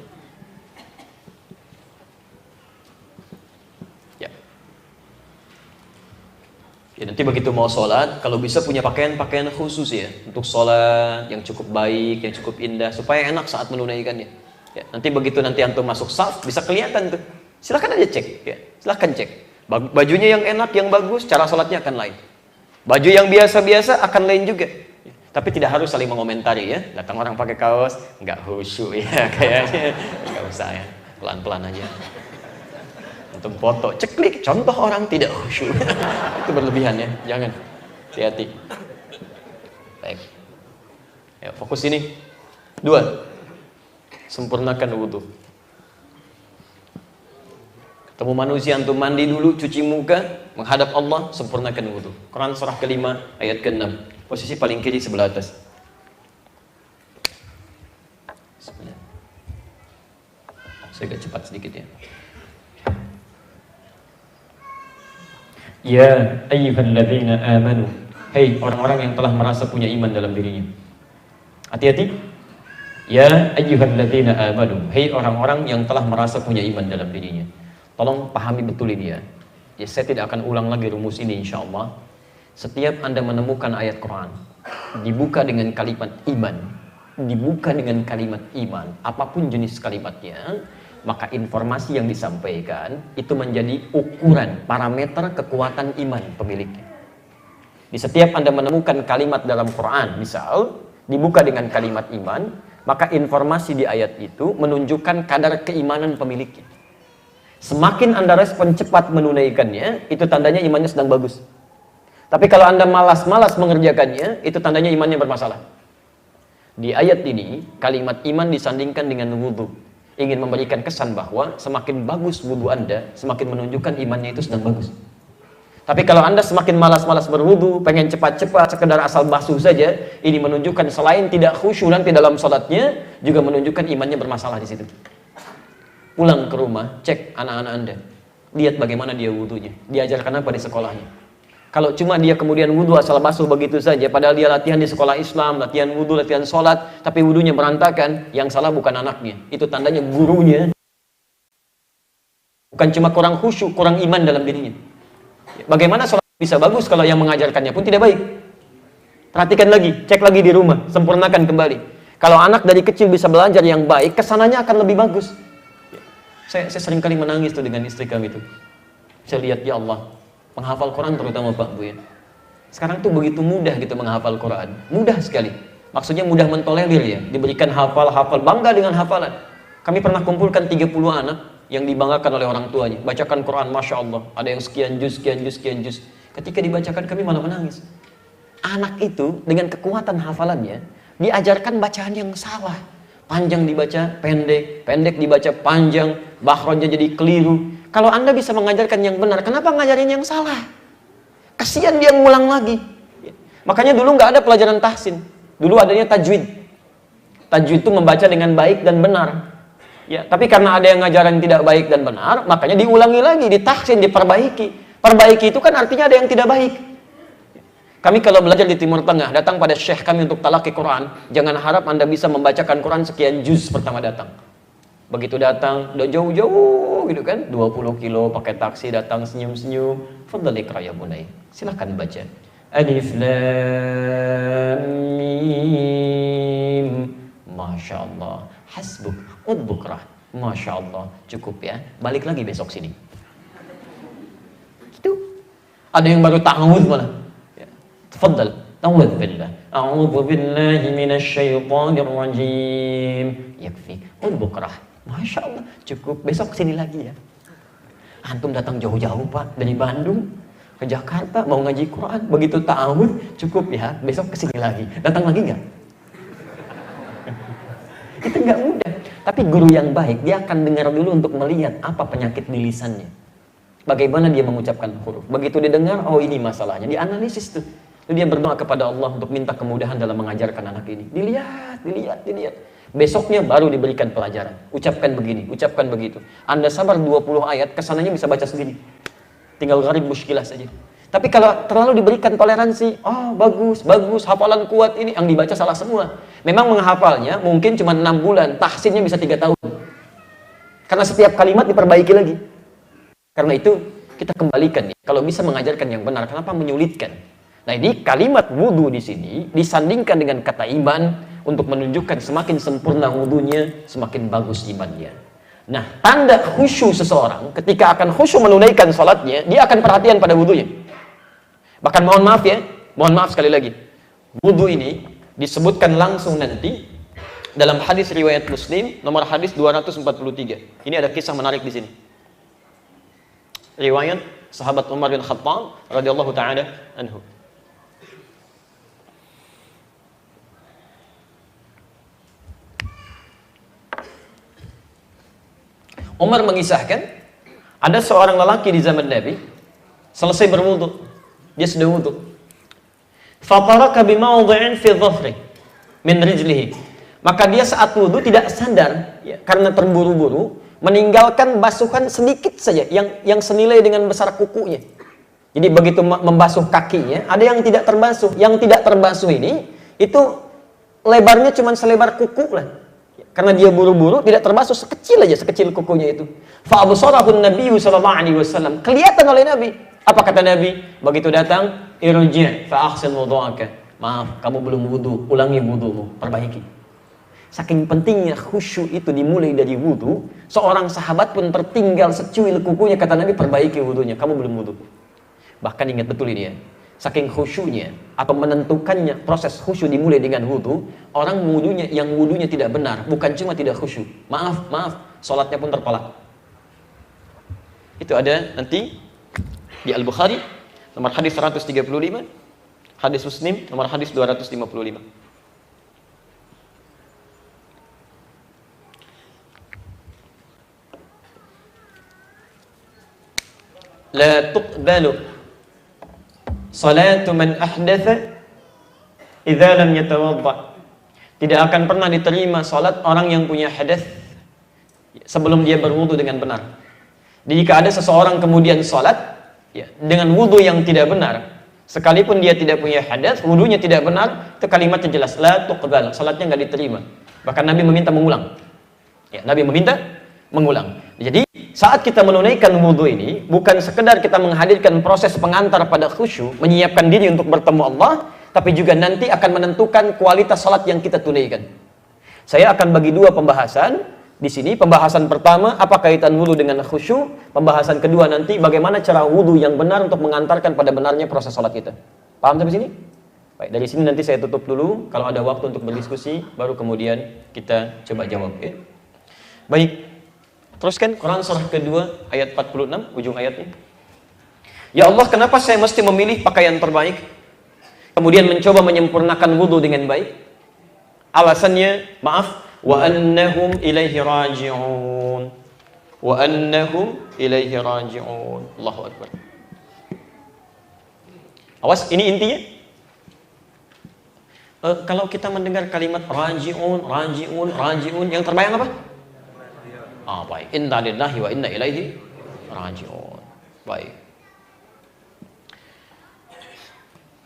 Ya, nanti begitu mau sholat, kalau bisa punya pakaian khusus ya, untuk sholat yang cukup baik, yang cukup indah, supaya enak saat menunaikannya. Ya, nanti begitu nanti antum masuk saf, bisa kelihatan tuh. Silahkan aja cek, ya, silahkan cek. Bajunya yang enak, yang bagus, cara sholatnya akan lain. Baju yang biasa-biasa akan lain juga. Tapi tidak harus saling mengomentari ya. Datang orang pakai kaos, nggak khusyuk ya kayaknya. Nggak usah ya, pelan-pelan aja. Untuk foto, ceklik, contoh orang tidak khusyuk. Itu berlebihan ya, jangan. Hati-hati. Baik. Ya, fokus ini. 2. Sempurnakan wudhu. Ketemu manusia antum mandi dulu, cuci muka, menghadap Allah, sempurnakan wudhu. Quran surah ke-5 ayat ke-6. Posisi paling kiri sebelah atas. Saya agak cepat sedikit ya. Ya ayyuhalladzina amanu. Hei orang-orang yang telah merasa punya iman dalam dirinya. Hati-hati. Ya ayyuhalladzina amanu. Hei orang-orang yang telah merasa punya iman dalam dirinya. Tolong pahami betul ini ya. Ya, saya tidak akan ulang lagi rumus ini insyaallah. Setiap Anda menemukan ayat Quran dibuka dengan kalimat iman, dibuka dengan kalimat iman, apapun jenis kalimatnya, maka informasi yang disampaikan itu menjadi ukuran parameter kekuatan iman pemiliknya. Di setiap Anda menemukan kalimat dalam Quran, misal dibuka dengan kalimat iman, maka informasi di ayat itu menunjukkan kadar keimanan pemiliknya. Semakin Anda respon cepat menunaikannya, itu tandanya imannya sedang bagus. Tapi kalau Anda malas-malas mengerjakannya, itu tandanya imannya bermasalah. Di ayat ini, kalimat iman disandingkan dengan wudhu. Ingin memberikan kesan bahwa semakin bagus wudhu Anda, semakin menunjukkan imannya itu sedang bagus. Tapi kalau Anda semakin malas-malas berwudhu, pengen cepat-cepat, sekedar asal basuh saja, ini menunjukkan selain tidak khusyuk nanti dalam sholatnya, juga menunjukkan imannya bermasalah di situ. Pulang ke rumah, cek anak-anak Anda. Lihat bagaimana dia wudhunya. Diajarkan apa di sekolahnya. Kalau cuma dia kemudian wudhu asal basuh begitu saja, padahal dia latihan di sekolah Islam, latihan wudhu, latihan sholat, tapi wudhunya berantakan, yang salah bukan anaknya. Itu tandanya gurunya. Bukan cuma kurang khusyuk, kurang iman dalam dirinya. Bagaimana sholat bisa bagus kalau yang mengajarkannya pun tidak baik? Perhatikan lagi, cek lagi di rumah, sempurnakan kembali. Kalau anak dari kecil bisa belajar yang baik, kesananya akan lebih bagus. Saya sering kali menangis tuh dengan istri kami itu. Saya lihat, ya Allah, penghafal Quran terutama Pak Bu ya. Sekarang tuh begitu mudah gitu menghafal Quran. Mudah sekali. Maksudnya mudah mentolerir ya. Diberikan hafal-hafal, bangga dengan hafalan. Kami pernah kumpulkan 30 anak yang dibanggakan oleh orang tuanya. Bacakan Quran, Masya Allah. Ada yang sekian juz, sekian juz, sekian juz. Ketika dibacakan kami malah menangis. Anak itu dengan kekuatan hafalannya, diajarkan bacaan yang salah. Panjang dibaca pendek, pendek dibaca panjang, bakhronnya jadi keliru. Kalau Anda bisa mengajarkan yang benar, kenapa ngajarin yang salah? Kasihan dia ngulang lagi. Makanya dulu nggak ada pelajaran tahsin. Dulu adanya tajwid. Tajwid itu membaca dengan baik dan benar. Ya, tapi karena ada yang ngajaran tidak baik dan benar, makanya diulangi lagi, ditahsin, diperbaiki. Perbaiki itu kan artinya ada yang tidak baik. Kami kalau belajar di Timur Tengah, datang pada syekh kami untuk talaqi Quran, jangan harap Anda bisa membacakan Quran sekian juz pertama datang. Begitu datang, udah jauh-jauh gitu kan, 20 kilo pakai taksi datang senyum-senyum. Fadhal iqra ya bunai. Silakan baca. Alif lam mim. Masya Allah. Hasbuk udbukrah. Masya Allah. Cukup ya. Balik lagi besok sini. Gitu. Ada yang baru ta'awudz malah. Tafadhal. Ta'awudz billah. A'udzu billahi minasy syaithanir rajim. Yakfi. Udbukrah. Masya Allah, cukup. Besok kesini lagi ya. Antum datang jauh-jauh Pak, dari Bandung ke Jakarta mau ngaji Quran, begitu ta'awudz cukup ya. Besok kesini lagi. Datang lagi nggak? Itu nggak mudah. Tapi guru yang baik dia akan dengar dulu untuk melihat apa penyakit di lisannya. Bagaimana dia mengucapkan huruf. Begitu dia dengar, oh ini masalahnya. Dianalisis tuh. Lalu dia berdoa kepada Allah untuk minta kemudahan dalam mengajarkan anak ini. Dilihat. Besoknya baru diberikan pelajaran. Ucapkan begini, ucapkan begitu. Anda sabar 20 ayat, kesananya bisa baca sendiri. Tinggal gharib muskilah saja. Tapi kalau terlalu diberikan toleransi, oh bagus, hafalan kuat ini, yang dibaca salah semua. Memang menghafalnya mungkin cuma 6 bulan, tahsinnya bisa 3 tahun. Karena setiap kalimat diperbaiki lagi. Karena itu kita kembalikan nih, kalau bisa mengajarkan yang benar, kenapa menyulitkan? Nah ini kalimat wudhu di sini disandingkan dengan kata iman, untuk menunjukkan semakin sempurna wudunya, semakin bagus imannya. Nah, tanda khusyuk seseorang ketika akan khusyuk menunaikan salatnya, dia akan perhatian pada wudunya. Bahkan mohon maaf sekali lagi, wudu ini disebutkan langsung nanti dalam hadis riwayat Muslim nomor hadis 243. Ini ada kisah menarik di sini. Riwayat sahabat Umar bin Khattab radhiyallahu taala anhu. Umar mengisahkan ada seorang lelaki di zaman Nabi selesai berwudu, dia sudah wudu. Fataraka bimawdhi'in fi dhafri min rijlihi. Maka dia saat wudu tidak sadar ya, karena terburu-buru meninggalkan basuhan sedikit saja yang senilai dengan besar kukunya. Jadi begitu membasuh kakinya, ada yang tidak terbasuh. Yang tidak terbasuh ini itu lebarnya cuma selebar kuku lah. Karena dia buru-buru, tidak terbasuh sekecil aja, sekecil kukunya itu. Fa absarahu Nabi sallallahu alaihi wasallam. Kelihatan oleh Nabi. Apa kata Nabi? Begitu datang, irji' fa ahsin wudu'aka. Maaf, kamu belum wudu, ulangi wudumu, perbaiki. Saking pentingnya khusyuk itu dimulai dari wudu, seorang sahabat pun tertinggal secuil kukunya, kata Nabi, perbaiki wudunya, kamu belum wudu. Bahkan ingat betul ini ya. Saking khusyuknya atau menentukannya proses khusyuk dimulai dengan wudu, orang yang wudunya tidak benar, bukan cuma tidak khusyuk. Maaf, salatnya pun tertolak. Itu ada nanti di Al-Bukhari nomor hadis 135, hadis Muslim nomor hadis 255. La tuqbalu salatu man ahdatha idza lam yatawadda. Tidak akan pernah diterima salat orang yang punya hadas sebelum dia berwudu dengan benar. Jadi jika ada seseorang kemudian salat ya, dengan wudu yang tidak benar, sekalipun dia tidak punya hadas, wudunya tidak benar, itu kalimatnya jelas, la tuqbal, salatnya enggak diterima. Bahkan Nabi meminta mengulang. Ya, Nabi meminta mengulang. Jadi saat kita menunaikan wudu ini bukan sekedar kita menghadirkan proses pengantar pada khusyuk, menyiapkan diri untuk bertemu Allah, tapi juga nanti akan menentukan kualitas salat yang kita tunaikan. Saya akan bagi dua pembahasan di sini. Pembahasan pertama, apa kaitan wudu dengan khusyuk? Pembahasan kedua nanti, bagaimana cara wudu yang benar untuk mengantarkan pada benarnya proses salat kita. Paham sampai sini? Baik, dari sini nanti saya tutup dulu. Kalau ada waktu untuk berdiskusi, baru kemudian kita coba jawab. Ya? Baik. Teruskan Quran surah kedua ayat 46 ujung ayatnya. Ya Allah, kenapa saya mesti memilih pakaian terbaik kemudian mencoba menyempurnakan wudu dengan baik? Alasannya, maaf, wa annahum ilaihi raji'un. Wa annahum ilaihi raji'un. Allahu akbar. Awas, ini intinya. Kalau kita mendengar kalimat raji'un, yang terbayang apa? Baik. Inna lillahi wa inna ilaihi raji'un. Baik.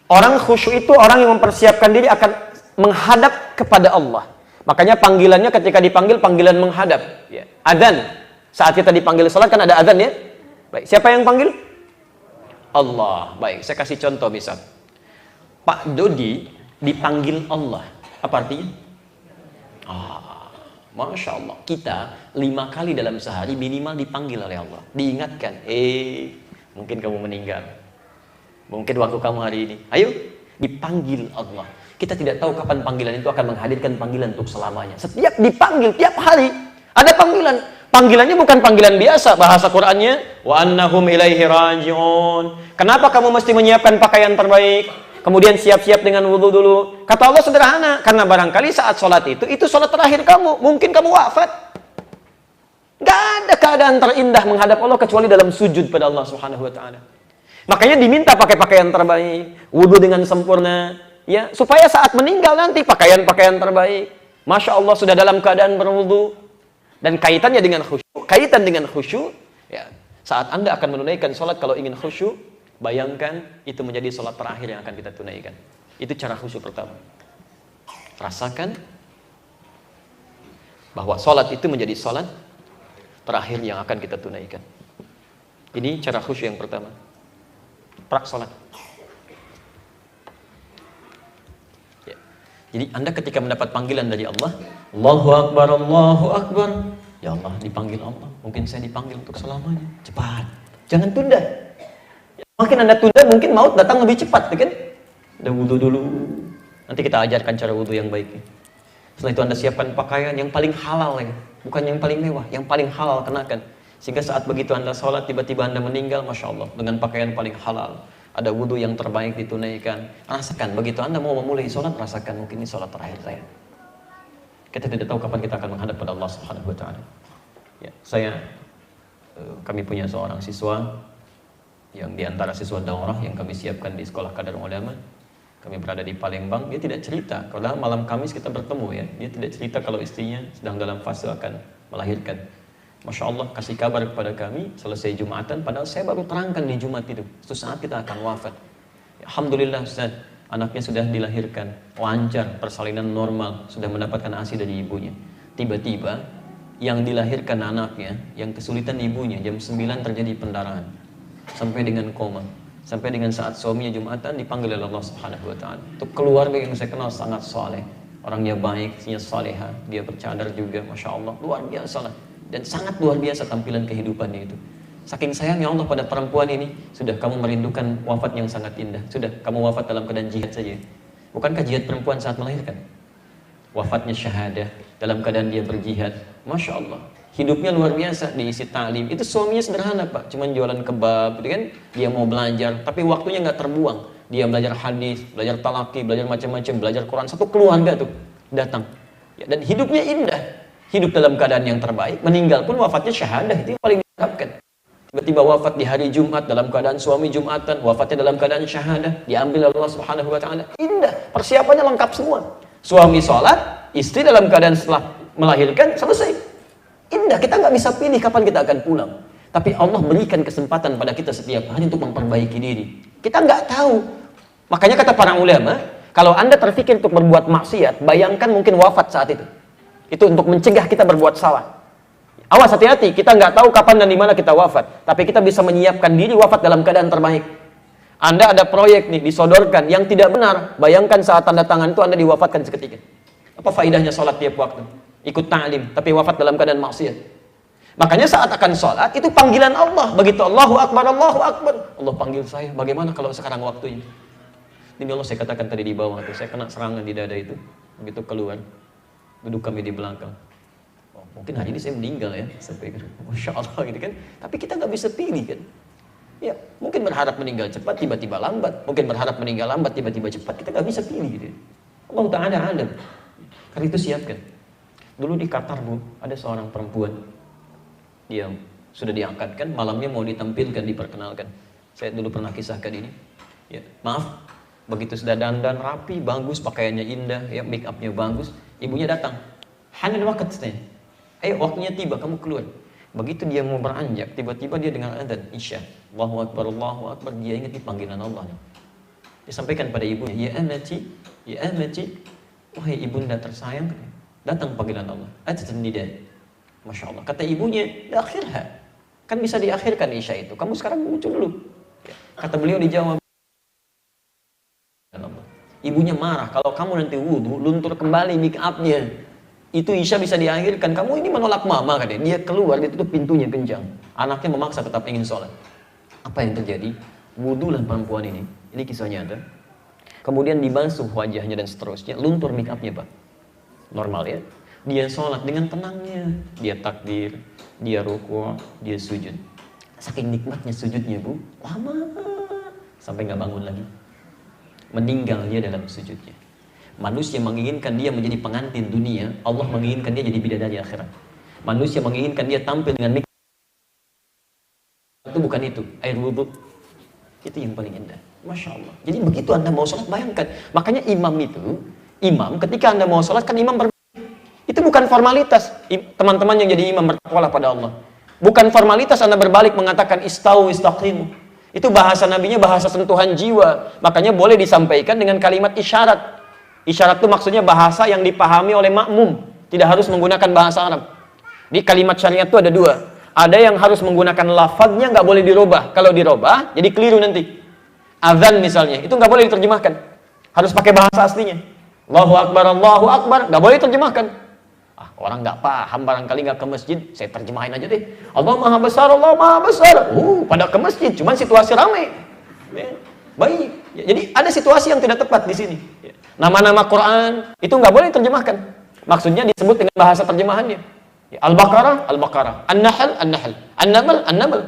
Orang khusyuk itu orang yang mempersiapkan diri akan menghadap kepada Allah. Makanya panggilannya ketika dipanggil, panggilan menghadap. Ya. Adzan. Saat kita dipanggil salat kan ada adzan ya. Baik. Siapa yang panggil? Allah. Baik. Saya kasih contoh misal. Pak Dodi dipanggil Allah. Apa artinya? Masya Allah, kita 5 kali dalam sehari minimal dipanggil oleh Allah, diingatkan, mungkin kamu meninggal, mungkin waktu kamu hari ini, ayo, dipanggil Allah. Kita tidak tahu kapan panggilan itu akan menghadirkan panggilan untuk selamanya. Setiap dipanggil, tiap hari ada panggilan. Panggilannya bukan panggilan biasa, bahasa Qur'annya wa annahum ilaihi raji'un. Kenapa kamu mesti menyiapkan pakaian terbaik? Kemudian siap-siap dengan wudu dulu. Kata Allah sederhana, karena barangkali saat sholat itu sholat terakhir kamu. Mungkin kamu wafat. Gak ada keadaan terindah menghadap Allah kecuali dalam sujud pada Allah Subhanahu wa ta'ala. Makanya diminta pakai pakaian terbaik, wudu dengan sempurna, ya, supaya saat meninggal nanti pakaian-pakaian terbaik. Masya Allah sudah dalam keadaan berwudu. Dan kaitannya dengan khusyuk, ya, saat Anda akan menunaikan sholat kalau ingin khusyuk, bayangkan itu menjadi sholat terakhir yang akan kita tunaikan. Itu cara khusyuk pertama. Rasakan bahwa sholat itu menjadi sholat terakhir yang akan kita tunaikan. Ini cara khusyuk yang pertama. Prak sholat. Ya. Jadi Anda ketika mendapat panggilan dari Allah, Allahu Akbar, Allahu Akbar. Ya Allah, dipanggil Allah. Mungkin saya dipanggil untuk selamanya. Cepat. Jangan tunda. Makin Anda tunda, mungkin maut datang lebih cepat, kan? Udah wudu dulu. Nanti kita ajarkan cara wudu yang baik. Setelah itu Anda siapkan pakaian yang paling halal, ya. Bukan yang paling mewah, yang paling halal kenakan. Sehingga saat begitu Anda sholat, tiba-tiba Anda meninggal, Masya Allah, dengan pakaian paling halal. Ada wudu yang terbaik ditunaikan. Rasakan, begitu Anda mau memulai sholat, rasakan mungkin ini sholat terakhir saya. Kita tidak tahu kapan kita akan menghadap pada Allah Subhanahu Wa Taala. Ya, kami punya seorang siswa yang diantara siswa daurah yang kami siapkan di Sekolah Kadar Ulama. Kami berada di Palembang. Dia tidak cerita, kalau malam Kamis kita bertemu, ya. Dia tidak cerita kalau istrinya sedang dalam fase akan melahirkan. Masya Allah, kasih kabar kepada kami selesai Jumatan, padahal saya baru terangkan di Jumat itu. Suatu saat kita akan wafat. Alhamdulillah Ustaz, anaknya sudah dilahirkan, lancar, persalinan normal, sudah mendapatkan ASI dari ibunya. Tiba-tiba yang dilahirkan anaknya, yang kesulitan ibunya, jam 9 terjadi pendarahan sampai dengan koma. Sampai dengan saat suaminya Jumatan dipanggil oleh Allah Subhanahu Wa Taala. Untuk keluarga yang saya kenal sangat soleh, orangnya baik, istrinya soleha, dia bercadar juga, Masya Allah, luar biasa lah. Dan sangat luar biasa tampilan kehidupannya itu. Saking sayangnya Allah pada perempuan ini, sudah kamu merindukan wafat yang sangat indah. Sudah kamu wafat dalam keadaan jihad saja. Bukankah jihad perempuan saat melahirkan? Wafatnya syahadah, dalam keadaan dia berjihad. Masya Allah, hidupnya luar biasa, diisi ta'lim. Itu suaminya sederhana Pak, cuman jualan kebab, gitu kan? Dia mau belajar, tapi waktunya nggak terbuang. Dia belajar hadis, belajar talaki, belajar macam-macam, belajar Quran. Satu keluarga tuh datang, ya, dan hidupnya indah. Hidup dalam keadaan yang terbaik, meninggal pun wafatnya syahadah, itu yang paling diharapkan. Tiba-tiba wafat di hari Jumat dalam keadaan suami Jumatan, wafatnya dalam keadaan syahadah, diambil oleh Allah Subhanahu Wa Taala. Indah, persiapannya lengkap semua. Suami sholat, istri dalam keadaan setelah melahirkan, selesai. Indah, kita nggak bisa pilih kapan kita akan pulang. Tapi Allah berikan kesempatan pada kita setiap hari untuk memperbaiki diri. Kita nggak tahu. Makanya kata para ulama, kalau Anda terpikir untuk berbuat maksiat, bayangkan mungkin wafat saat itu. Itu untuk mencegah kita berbuat salah. Awas, hati-hati, kita nggak tahu kapan dan di mana kita wafat. Tapi kita bisa menyiapkan diri wafat dalam keadaan terbaik. Anda ada proyek nih, disodorkan, yang tidak benar. Bayangkan saat tanda tangan itu Anda diwafatkan seketika. Apa faedahnya sholat tiap waktu? Ikut ta'lim, tapi wafat dalam keadaan maksiat. Makanya saat akan sholat, itu panggilan Allah. Begitu Allahu Akbar, Allahu Akbar. Allah panggil saya, bagaimana kalau sekarang waktunya? Ini Allah saya katakan tadi di bawah, saya kena serangan di dada itu. Begitu keluar, duduk kami di belakang. Oh, mungkin hari ini saya meninggal ya, sampai Masya Allah gitu kan. Tapi kita nggak bisa pilih kan. Ya, mungkin berharap meninggal cepat, tiba-tiba lambat. Mungkin berharap meninggal lambat, tiba-tiba cepat. Kita nggak bisa pilih gitu. Allah Ta'ala alam. Karena itu siapkan. Dulu di Qatar Bu, ada seorang perempuan. Dia sudah diangkatkan, malamnya mau ditampilkan, diperkenalkan. Saya dulu pernah kisahkan ini. Ya, maaf, begitu sudah dandan rapi, bagus, pakaiannya indah, ya, make upnya bagus. Ibunya datang. Hanil waqt katanya. Ayo waktunya tiba, kamu keluar. Begitu dia mau beranjak, tiba-tiba dia dengar adzan Isya. Allahu Akbar, Allahu Akbar. Dia ingat panggilan Allah. Dia sampaikan pada ibunya, ya amati, wahai ibunda tersayang, datang panggilan Allah. Adzan nida. Masya Allah. Kata ibunya, akhirnya kan bisa diakhirkan Isya itu. Kamu sekarang muncul dulu. Kata beliau dijawab, ibunya marah, kalau kamu nanti wudu, luntur kembali make upnya, itu Isya bisa diakhirkan. Kamu ini menolak mama katanya. Dia keluar, dia tutup pintunya kencang. Anaknya memaksa tetap ingin sholat. Apa yang terjadi? Wudulah perempuan ini. Ini kisah nyata. Kemudian dibasuh wajahnya dan seterusnya. Luntur make upnya Pak. Normal ya. Dia sholat dengan tenangnya. Dia takbir, dia rukuk, dia sujud. Saking nikmatnya sujudnya Bu, lama sampai nggak bangun lagi. Meninggal dia dalam sujudnya. Manusia menginginkan dia menjadi pengantin dunia, Allah menginginkan dia jadi bidadari akhirat. Manusia menginginkan dia tampil dengan mikro. Itu bukan itu, air wudhu. Itu yang paling indah. Masya Allah. Jadi begitu Anda mau sholat, bayangkan. Makanya imam ketika Anda mau sholat, kan imam itu bukan formalitas. Teman-teman yang jadi imam bertakwalah pada Allah. Bukan formalitas Anda berbalik mengatakan istau istaqimu. Itu bahasa nabinya bahasa sentuhan jiwa. Makanya boleh disampaikan dengan kalimat isyarat. Isyarat itu maksudnya bahasa yang dipahami oleh makmum. Tidak harus menggunakan bahasa Arab. Di kalimat syariat itu ada dua. Ada yang harus menggunakan lafadznya, nggak boleh dirubah. Kalau dirubah, jadi keliru nanti. Azan misalnya, itu nggak boleh diterjemahkan. Harus pakai bahasa aslinya. Allahu Akbar, nggak boleh diterjemahkan. Orang nggak paham, barangkali nggak ke masjid, saya terjemahin aja deh. Allah Maha Besar, Allah Maha Besar. Pada ke masjid, cuman situasi ramai. Ya, baik. Ya, jadi ada situasi yang tidak tepat di sini. Ya. Nama-nama Quran itu nggak boleh diterjemahkan. Maksudnya disebut dengan bahasa terjemahannya. Ya, Al-Baqarah, Al-Baqarah, An-Nahl, An-Nahl, An-Naml, An-Naml.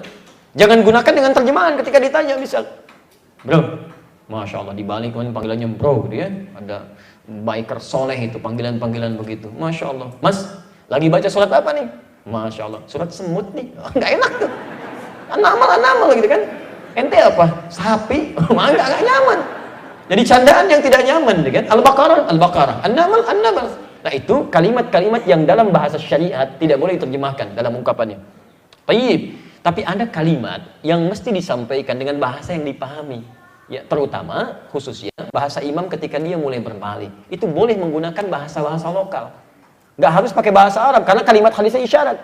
Jangan gunakan dengan terjemahan ketika ditanya misal. Bro, Masya Allah, dibalik panggilannya bro, gitu ya. Ada biker soleh itu, panggilan-panggilan begitu. Masya Allah. Mas, lagi baca surat apa nih? Masya Allah, surat semut nih. Nggak enak tuh. An-Naml gitu kan. Ente apa? Sapi? Nggak nyaman. Jadi candaan yang tidak nyaman, gitu kan. Al-Baqarah, Al-Baqarah, An-Naml, An-Naml. Nah itu kalimat-kalimat yang dalam bahasa syariat tidak boleh diterjemahkan dalam ungkapannya. Baik. Tapi ada kalimat yang mesti disampaikan dengan bahasa yang dipahami. Ya, terutama khususnya bahasa imam ketika dia mulai berbalik. Itu boleh menggunakan bahasa-bahasa lokal. Nggak harus pakai bahasa Arab karena kalimat hadisnya isyarat.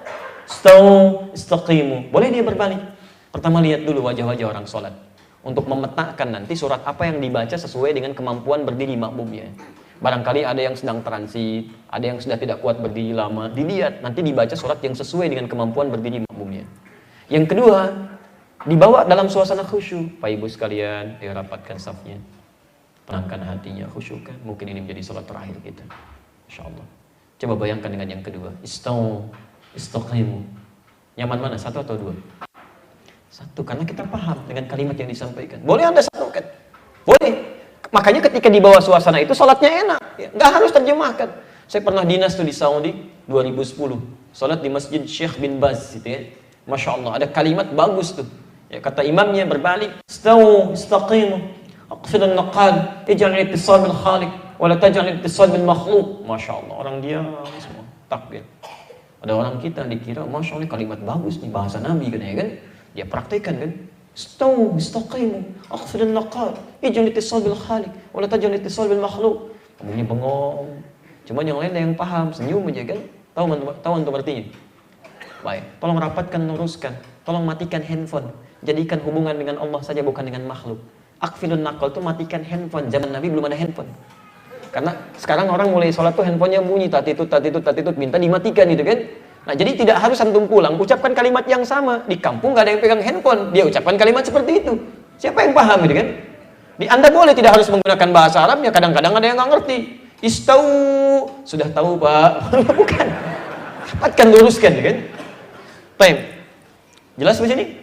Istawu, istaqimu. Boleh dia berbalik. Pertama lihat dulu wajah-wajah orang sholat. Untuk memetakan nanti surat apa yang dibaca sesuai dengan kemampuan berdiri makmumnya. Barangkali ada yang sedang transit, ada yang sudah tidak kuat berdiri lama. Dilihat, nanti dibaca surat yang sesuai dengan kemampuan berdiri makmumnya. Yang kedua, dibawa dalam suasana khusyuk. Pak Ibu sekalian, rapatkan safnya. Tenangkan hatinya, khusyukkan. Mungkin ini menjadi salat terakhir kita. InsyaAllah. Coba bayangkan dengan yang kedua. Istawu, istaqimu. Nyaman mana? Satu atau dua? Satu, karena kita paham dengan kalimat yang disampaikan. Boleh Anda satukan? Boleh. Makanya ketika di bawah suasana itu salatnya enak. Ya, nggak harus terjemahkan. Saya pernah dinas tuh di Saudi 2010. Salat di Masjid Syekh bin Baz gitu ya. Masya Allah, ada kalimat bagus tuh. Ya, kata imamnya berbalik, istawu, istaqimu, aqfid an-naqal, ij'al ittisal bil khaliq, wa la taj'al ittisal bil makhluq. Masya Allah, orang dia semua takbir. Ada orang kita dikira, Masya Allah, kalimat bagus nih, bahasa Nabi kan ya kan? Dia praktekkan kan? Istawu, istaqimu, aqfid an-naqal, ij'al ittisal bil khaliq, wa la taj'al ittisal bil makhluq. Kamunya bengong. Cuman yang lain yang paham, senyum aja kan? Tahu antum artinya? Baik, tolong rapatkan, luruskan. Tolong matikan handphone. Jadikan hubungan dengan Allah saja, bukan dengan makhluk. Akfilun naqal itu matikan handphone. Zaman Nabi belum ada handphone. Karena sekarang orang mulai sholat tuh handphonenya bunyi, tatitut, minta dimatikan gitu kan. Nah jadi tidak harus antum pulang, ucapkan kalimat yang sama. Di kampung gak ada yang pegang handphone, dia ucapkan kalimat seperti itu. Siapa yang paham gitu kan? Di Anda boleh tidak harus menggunakan bahasa Arabnya, kadang-kadang ada yang gak ngerti. Istawu, sudah tahu Pak. Bukan. Rapatkan, luruskan gitu kan. Baik, jelas begini?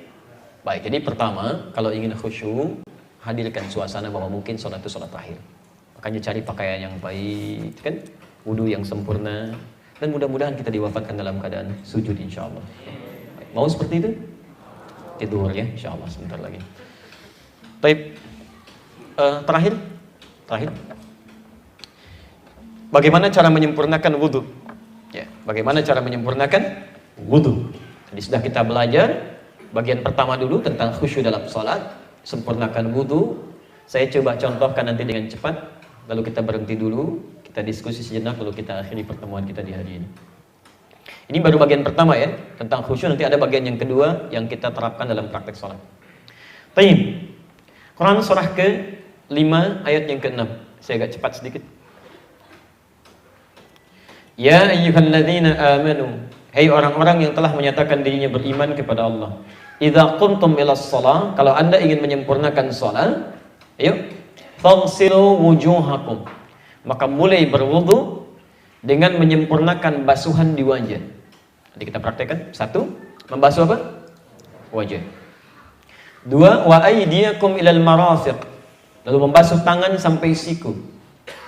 Baik, jadi pertama, kalau ingin khusyuk, hadirkan suasana bahwa mungkin sholat itu sholat terakhir. Makanya cari pakaian yang baik, kan? Wudu yang sempurna, dan mudah-mudahan kita diwafatkan dalam keadaan sujud insya Allah. Mau seperti itu? Tidur ya, insya Allah sebentar lagi. Baik, terakhir, bagaimana cara menyempurnakan wudu? Ya, bagaimana cara menyempurnakan wudu? Jadi sudah kita belajar bagian pertama dulu tentang khusyuk dalam sholat, sempurnakan wudu. Saya coba contohkan nanti dengan cepat, lalu kita berhenti dulu, kita diskusi sejenak, lalu kita akhiri pertemuan kita di hari ini. Ini baru bagian pertama ya, tentang khusyuk. Nanti ada bagian yang kedua yang kita terapkan dalam praktek sholat. Baik, Quran surah ke-5 ayat yang ke-6. Saya agak cepat sedikit. Ya ayyuhalladzina amanu, hai orang-orang yang telah menyatakan dirinya beriman kepada Allah. Idza qumtum ilas shalah, kalau Anda ingin menyempurnakan salat, ayo faghsilu wujuhakum. Maka mulai berwudu dengan menyempurnakan basuhan di wajah. Nanti kita praktekkan. 1, membasuh apa? Wajah. 2, wa aydiyakum ilal marafiq. Lalu membasuh tangan sampai siku.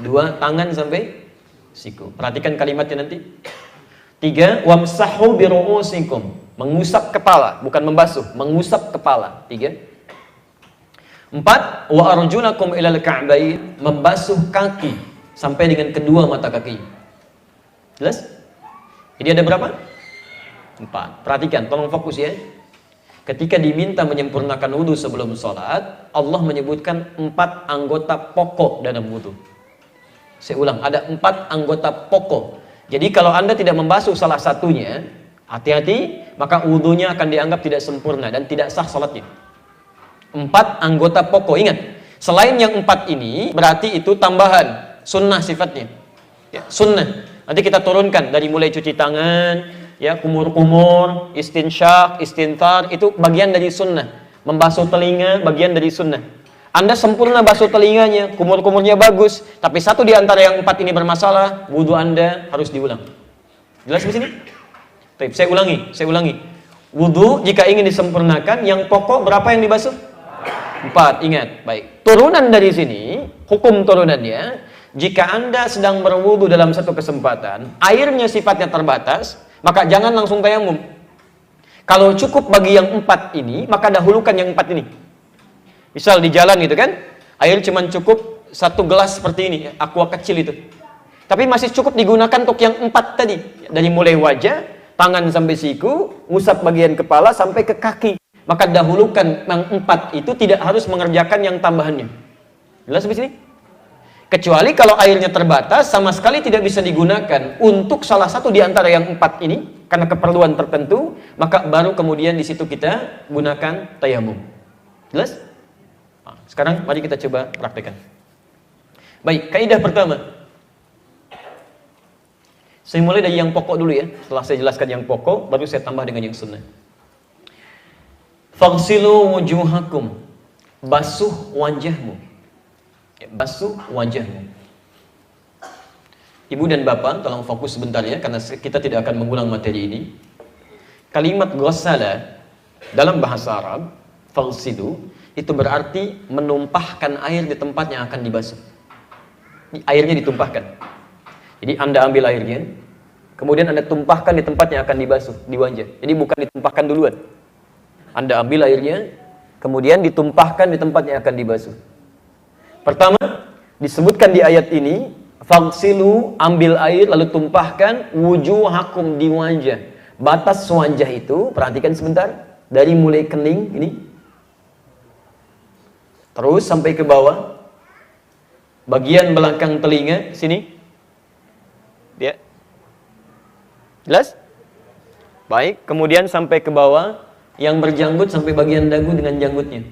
2, tangan sampai siku. Perhatikan kalimatnya nanti. 3, wamsahu biru'usikum, mengusap kepala, bukan membasuh, mengusap kepala. 3. 4, wa arjulakum ilal ka'bayn, membasuh kaki sampai dengan kedua mata kaki. Jelas? Jadi ada berapa? 4. Perhatikan, tolong fokus ya. Ketika diminta menyempurnakan wudu sebelum sholat, Allah menyebutkan 4 anggota pokok dalam wudu. Saya ulang, ada 4 anggota pokok. Jadi kalau Anda tidak membasuh salah satunya, hati-hati, maka wudunya akan dianggap tidak sempurna dan tidak sah salatnya. 4 anggota pokok, ingat. Selain yang 4 ini, berarti itu tambahan, sunnah sifatnya. Ya, sunnah. Nanti kita turunkan dari mulai cuci tangan, ya, kumur-kumur, istinsyak, istinthar, itu bagian dari sunnah. Membasuh telinga, bagian dari sunnah. Anda sempurna basuh telinganya, kumur-kumurnya bagus, tapi satu di antara yang 4 ini bermasalah, wudhu Anda harus diulang. Jelas di sini? Baik, saya ulangi. Wudhu jika ingin disempurnakan, yang pokok berapa yang dibasuh? 4, ingat. Baik. Turunan dari sini, hukum turunannya, jika Anda sedang berwudhu dalam satu kesempatan, airnya sifatnya terbatas, maka jangan langsung tayamum. Kalau cukup bagi yang 4 ini, maka dahulukan yang 4 ini. Misal di jalan gitu kan, air cuma cukup 1 gelas seperti ini, aqua kecil itu. Tapi masih cukup digunakan untuk yang 4 tadi. Dari mulai wajah, tangan sampai siku, ngusap bagian kepala sampai ke kaki. Maka dahulukan yang 4 itu, tidak harus mengerjakan yang tambahannya. Jelas di sini? Kecuali kalau airnya terbatas, sama sekali tidak bisa digunakan untuk salah satu di antara yang 4 ini, karena keperluan tertentu, maka baru kemudian di situ kita gunakan tayamum. Jelas? Nah, sekarang mari kita coba praktekkan. Baik, kaidah pertama. Saya mulai dari yang pokok dulu ya. Setelah saya jelaskan yang pokok, baru saya tambah dengan yang sunnah. Faghsilu wujuhakum. Basuh wajahmu. Basuh wajahmu. Ibu dan bapak, tolong fokus sebentar ya, karena kita tidak akan mengulang materi ini. Kalimat ghassala dalam bahasa Arab, faghsilu, itu berarti menumpahkan air di tempat yang akan dibasuh. Airnya ditumpahkan. Jadi Anda ambil airnya, kemudian Anda tumpahkan di tempat yang akan dibasuh, di wajah. Jadi bukan ditumpahkan duluan. Anda ambil airnya, kemudian ditumpahkan di tempat yang akan dibasuh. Pertama, disebutkan di ayat ini, faghsilu, ambil air lalu tumpahkan wujuhakum, di wajah. Batas wajah itu, perhatikan sebentar, dari mulai kening ini, terus sampai ke bawah, bagian belakang telinga sini, ya, jelas? Baik, kemudian sampai ke bawah, yang berjanggut sampai bagian dagu dengan janggutnya.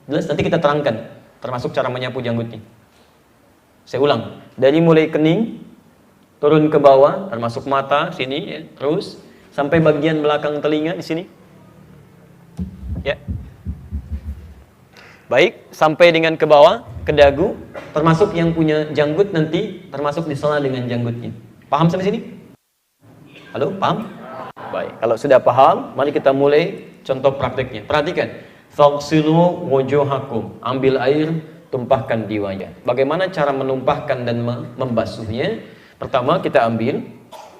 Jelas? Nanti kita terangkan, termasuk cara menyapu janggutnya. Saya ulang, dari mulai kening, turun ke bawah, termasuk mata sini, ya, terus sampai bagian belakang telinga di sini, ya. Baik, sampai dengan ke bawah, ke dagu, termasuk yang punya janggut nanti, termasuk di sana dengan janggutnya. Paham sampai sini? Halo, paham? Baik, kalau sudah paham, mari kita mulai contoh prakteknya. Perhatikan, faghsilu wujuhakum, ambil air, tumpahkan di wajah. Bagaimana cara menumpahkan dan membasuhnya? Pertama, kita ambil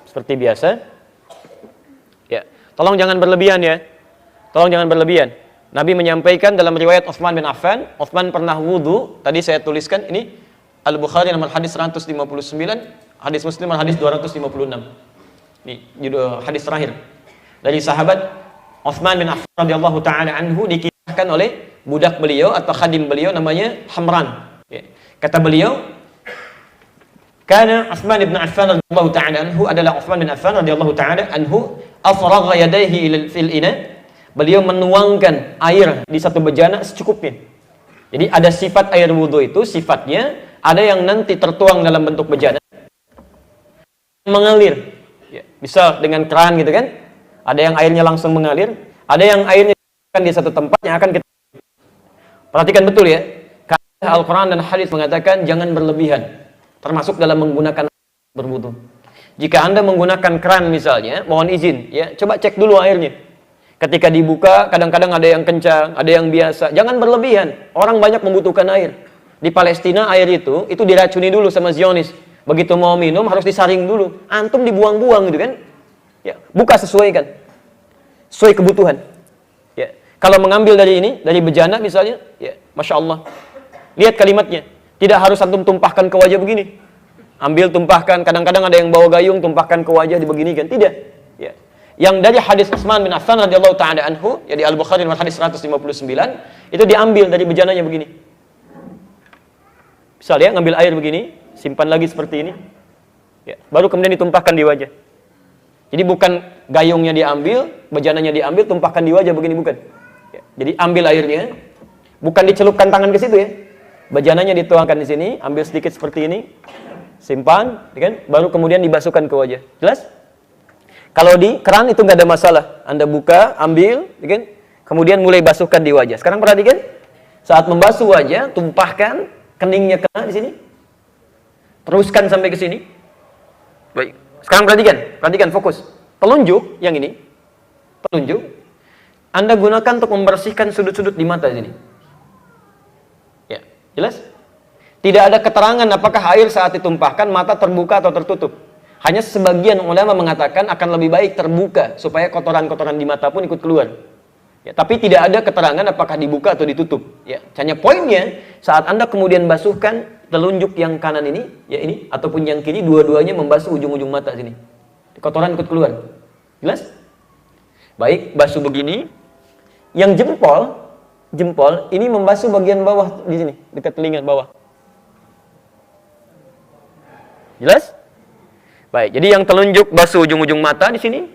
seperti biasa. Ya, tolong jangan berlebihan ya. Tolong jangan berlebihan. Nabi menyampaikan dalam riwayat Utsman bin Affan, Utsman pernah wudu, tadi saya tuliskan ini Al-Bukhari nomor hadis 159, hadis Muslim nomor hadis 256. Ini judul hadis terakhir. Dari sahabat Utsman bin Affan radhiyallahu taala anhu, dikisahkan oleh budak beliau atau khadim beliau namanya Hamran. Ya. Kata beliau, karena Utsman bin Affan radhiyallahu taala anhu adalah Utsman bin Affan radhiyallahu taala anhu afragha yadayhi fil ina. Beliau menuangkan air di satu bejana secukupnya. Jadi ada sifat air wudhu itu, sifatnya ada yang nanti tertuang dalam bentuk bejana, mengalir. Ya, bisa dengan keran gitu kan? Ada yang airnya langsung mengalir, ada yang airnya di satu tempat yang akan kita. Perhatikan betul ya. Karena Al-Quran dan hadis mengatakan jangan berlebihan, termasuk dalam menggunakan berwudhu. Jika Anda menggunakan keran misalnya, mohon izin ya, coba cek dulu airnya. Ketika dibuka, kadang-kadang ada yang kencang, ada yang biasa. Jangan berlebihan. Orang banyak membutuhkan air. Di Palestina air itu diracuni dulu sama Zionis. Begitu mau minum harus disaring dulu. Antum dibuang-buang gitu kan? Ya, buka sesuai kan? Sesuai kebutuhan. Ya. Kalau mengambil dari ini, dari bejana misalnya, ya, Masya Allah. Lihat kalimatnya. Tidak harus antum tumpahkan ke wajah begini. Ambil, tumpahkan. Kadang-kadang ada yang bawa gayung, tumpahkan ke wajah dibeginikan. Tidak. Ya. Yang dari hadis Utsman bin Affan radhiyallahu taala anhu, ya di Al-Bukhari nomor hadis 159, itu diambil dari bejananya begini. Misal ya, ngambil air begini, simpan lagi seperti ini. Ya, baru kemudian ditumpahkan di wajah. Jadi bukan gayungnya diambil, bejananya diambil, tumpahkan di wajah begini, bukan. Ya, jadi ambil airnya, bukan dicelupkan tangan ke situ ya. Bejananya dituangkan di sini, ambil sedikit seperti ini, simpan, ya kan? Baru kemudian dibasuhkan ke wajah. Jelas? Kalau di keran itu nggak ada masalah. Anda buka, ambil, ya kan? Kemudian mulai basuhkan di wajah. Sekarang perhatikan, Saat membasuh wajah, tumpahkan, keningnya kena di sini. Teruskan sampai ke sini. Baik. Sekarang perhatikan fokus. Telunjuk yang ini. Telunjuk. Anda gunakan untuk membersihkan sudut-sudut di mata di sini. Ya, jelas? Tidak ada keterangan apakah air saat ditumpahkan mata terbuka atau tertutup. Hanya sebagian ulama mengatakan akan lebih baik terbuka supaya kotoran-kotoran di mata pun ikut keluar. Ya, tapi tidak ada keterangan apakah dibuka atau ditutup. Ya, hanya poinnya saat Anda kemudian basuhkan telunjuk yang kanan ini, ya ini, ataupun yang kiri, dua-duanya membasuh ujung-ujung mata sini. Kotoran ikut keluar. Jelas? Baik, basuh begini. Yang jempol ini membasuh bagian bawah di sini, dekat telinga bawah. Jelas? Baik, jadi yang telunjuk basuh ujung-ujung mata di sini,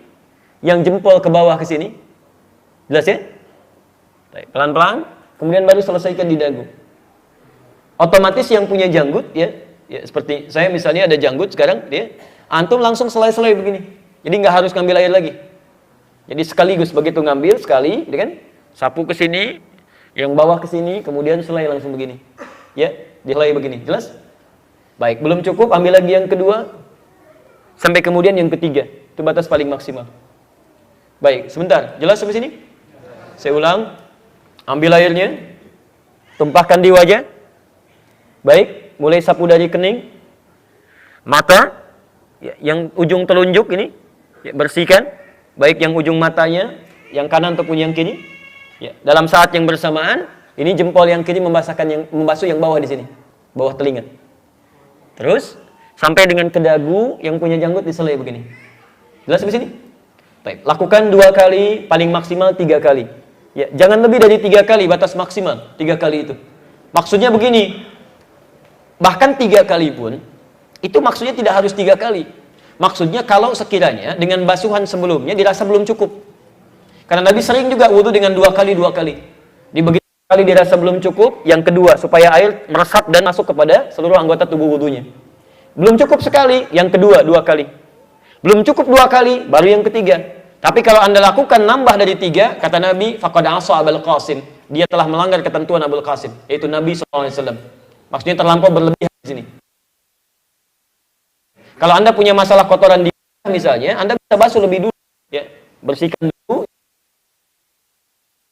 yang jempol ke bawah ke sini. Jelas ya? Pelan-pelan, kemudian baru selesaikan di dagu. Otomatis yang punya janggut ya seperti saya misalnya ada janggut sekarang, antum langsung selai-selai begini. Jadi nggak harus ngambil air lagi. Jadi sekaligus begitu ngambil sekali, kan? Sapu ke sini, yang bawah ke sini, kemudian selai langsung begini. Ya, diselai begini. Jelas? Baik, belum cukup, ambil lagi yang kedua sampai kemudian yang ketiga. Itu batas paling maksimal. Baik, sebentar. Jelas sampai sini? Saya ulang, ambil airnya, tumpahkan di wajah. Baik, mulai sapu dari kening, mata, ya, yang ujung telunjuk ini, ya, bersihkan. Baik yang ujung matanya, yang kanan ataupun yang kiri. Ya, dalam saat yang bersamaan, ini jempol yang kiri membasuh yang bawah di sini, bawah telinga. Terus sampai dengan ke dagu, yang punya janggut diselai begini. Jelas sampai sini? Baik, lakukan 2 kali, paling maksimal 3 kali. Ya, jangan lebih dari 3 kali, batas maksimal 3 kali itu. Maksudnya begini, bahkan 3 kali pun, itu maksudnya tidak harus 3 kali. Maksudnya kalau sekiranya dengan basuhan sebelumnya dirasa belum cukup. Karena Nabi sering juga wudhu dengan 2 kali. Di begitu kali dirasa belum cukup, yang kedua supaya air meresap dan masuk kepada seluruh anggota tubuh wudhunya. Belum cukup sekali, yang kedua 2 kali. Belum cukup 2 kali, baru yang ketiga. Tapi kalau Anda lakukan nambah dari 3, kata Nabi, faqad asa Abul Qasim. Dia telah melanggar ketentuan Abul Qasim, yaitu Nabi SAW. Maksudnya terlampau berlebihan di sini. Kalau Anda punya masalah kotoran di misalnya, Anda bisa basuh lebih dulu, ya, bersihkan dulu.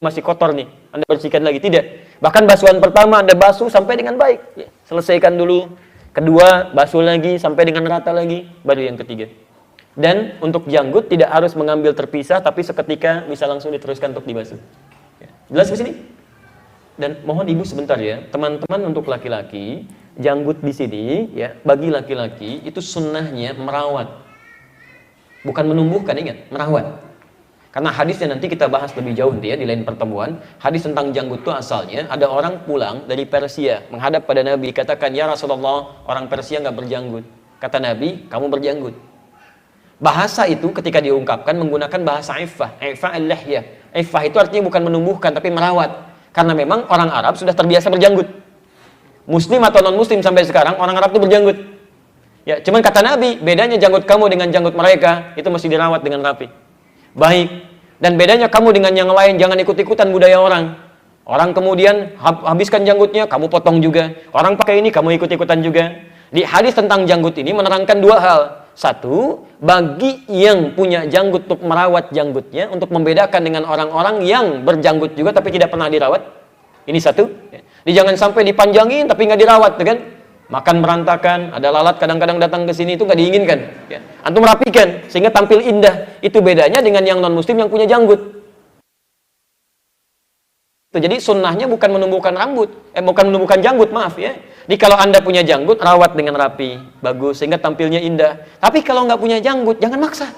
Masih kotor nih, Anda bersihkan lagi, tidak. Bahkan basuhan pertama Anda basuh sampai dengan baik, ya. Selesaikan dulu. Kedua, basuh lagi sampai dengan rata lagi, baru yang ketiga. Dan untuk janggut tidak harus mengambil terpisah, tapi seketika bisa langsung diteruskan untuk dibasuh. Ya. Jelas di sini? Dan mohon ibu sebentar ya, teman-teman untuk laki-laki, janggut di sini, ya, bagi laki-laki itu sunnahnya merawat, bukan menumbuhkan, ingat, merawat. Karena hadisnya nanti kita bahas lebih jauh nanti ya di lain pertemuan. Hadis tentang janggut itu asalnya ada orang pulang dari Persia menghadap pada Nabi, katakan, ya Rasulullah, orang Persia nggak berjanggut. Kata Nabi, kamu berjanggut. Bahasa itu ketika diungkapkan menggunakan bahasa iffah, iffah al-lihyah. Iffah itu artinya bukan menumbuhkan tapi merawat. Karena memang orang Arab sudah terbiasa berjanggut. Muslim atau non-muslim sampai sekarang orang Arab itu berjanggut. Ya, cuman kata Nabi, bedanya janggut kamu dengan janggut mereka itu mesti dirawat dengan rapi. Baik. Dan bedanya kamu dengan yang lain, jangan ikut-ikutan budaya orang. Orang kemudian habiskan janggutnya, kamu potong juga. Orang pakai ini, kamu ikut-ikutan juga. Di hadis tentang janggut ini menerangkan 2 hal. 1, bagi yang punya janggut untuk merawat janggutnya, untuk membedakan dengan orang-orang yang berjanggut juga tapi tidak pernah dirawat. Ini 1. Jadi jangan sampai dipanjangin tapi nggak dirawat, kan? Makan berantakan, ada lalat kadang-kadang datang ke sini, itu nggak diinginkan. Ya. Antum rapikan sehingga tampil indah. Itu bedanya dengan yang non-muslim yang punya janggut. Jadi sunnahnya bukan menumbuhkan rambut, bukan menumbuhkan janggut, maaf ya. Jadi kalau Anda punya janggut, rawat dengan rapi, bagus, sehingga tampilnya indah. Tapi kalau nggak punya janggut, jangan maksa.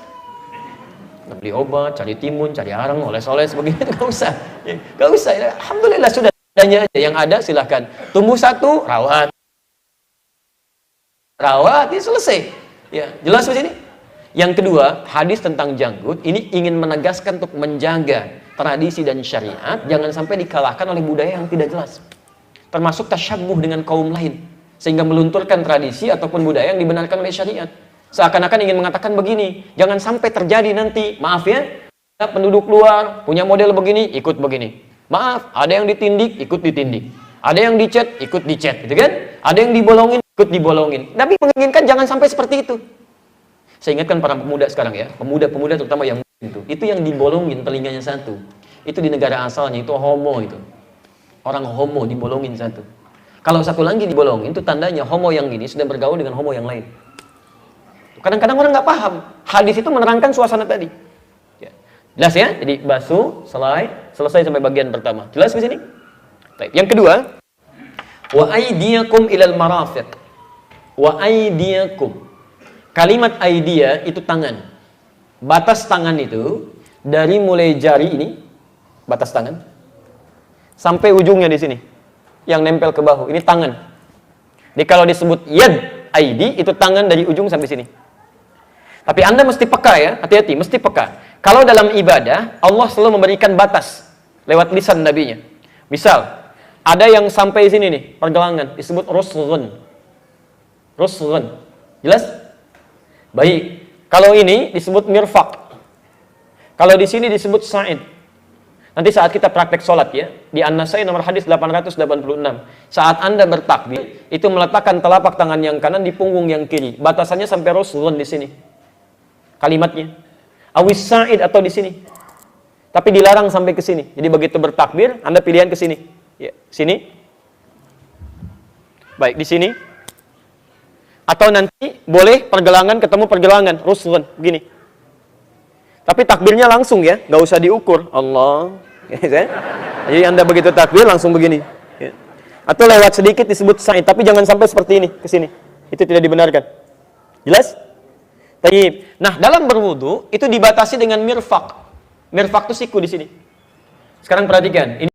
Beli obat, cari timun, cari arang, oles-oles, begitu, nggak usah. Ya, nggak usah, ya. Alhamdulillah sudah adanya aja. Yang ada silahkan. Tumbuh 1, rawat. Rawat, ya selesai. Ya, jelas di sini? Yang kedua, hadis tentang janggut, ini ingin menegaskan untuk menjaga tradisi dan syariat, jangan sampai dikalahkan oleh budaya yang tidak jelas. Termasuk tasyabbuh dengan kaum lain, sehingga melunturkan tradisi ataupun budaya yang dibenarkan oleh syariat. Seakan-akan ingin mengatakan begini, jangan sampai terjadi nanti, maaf ya, penduduk luar punya model begini, ikut begini. Maaf, ada yang ditindik, ikut ditindik. Ada yang dicat, ikut dicat, gitu kan? Ada yang dibolongin, ikut dibolongin. Nabi menginginkan jangan sampai seperti itu. Saya ingatkan para pemuda sekarang ya, pemuda-pemuda terutama yang itu yang dibolongin telinganya satu. Itu di negara asalnya, itu homo itu. Orang homo dibolongin satu. Kalau satu lagi dibolongin, itu tandanya homo yang ini sudah bergaul dengan homo yang lain. Kadang-kadang orang nggak paham. Hadis itu menerangkan suasana tadi. Ya. Jelas ya? Jadi basuh, selesai sampai bagian pertama. Jelas di sini? Baik. Yang kedua, wa aydiyakum ilal marafiq. Wa aydiyakum. Kalimat aidia itu tangan. Batas tangan itu dari mulai jari ini, batas tangan, sampai ujungnya di sini, yang nempel ke bahu. Ini tangan. Jadi kalau disebut yad, aidi, itu tangan dari ujung sampai sini. Tapi Anda mesti peka ya, hati-hati, mesti peka. Kalau dalam ibadah, Allah selalu memberikan batas lewat lisan nabinya. Misal, ada yang sampai sini nih, pergelangan, disebut rusghun. Rusghun. Jelas? Baik. Kalau ini disebut mirfaq. Kalau di sini disebut sa'id. Nanti saat kita praktek sholat ya, di An-Nasai nomor hadis 886. Saat Anda bertakbir, itu meletakkan telapak tangan yang kanan di punggung yang kiri. Batasannya sampai rusghun di sini. Kalimatnya. Awis sa'id atau di sini. Tapi dilarang sampai ke sini. Jadi begitu bertakbir, Anda pilihan ke sini. Ya, sini. Baik, di sini. Atau nanti boleh pergelangan ketemu pergelangan, rusghun, begini. Tapi takbirnya langsung ya, nggak usah diukur. Allah. Jadi Anda begitu takbir langsung begini. Ya. Atau lewat sedikit disebut sa'id, tapi jangan sampai seperti ini ke sini. Itu tidak dibenarkan. Jelas? Taib. Nah, dalam berwudu itu dibatasi dengan mirfaq. Mirfaq itu siku di sini. Sekarang perhatikan, ini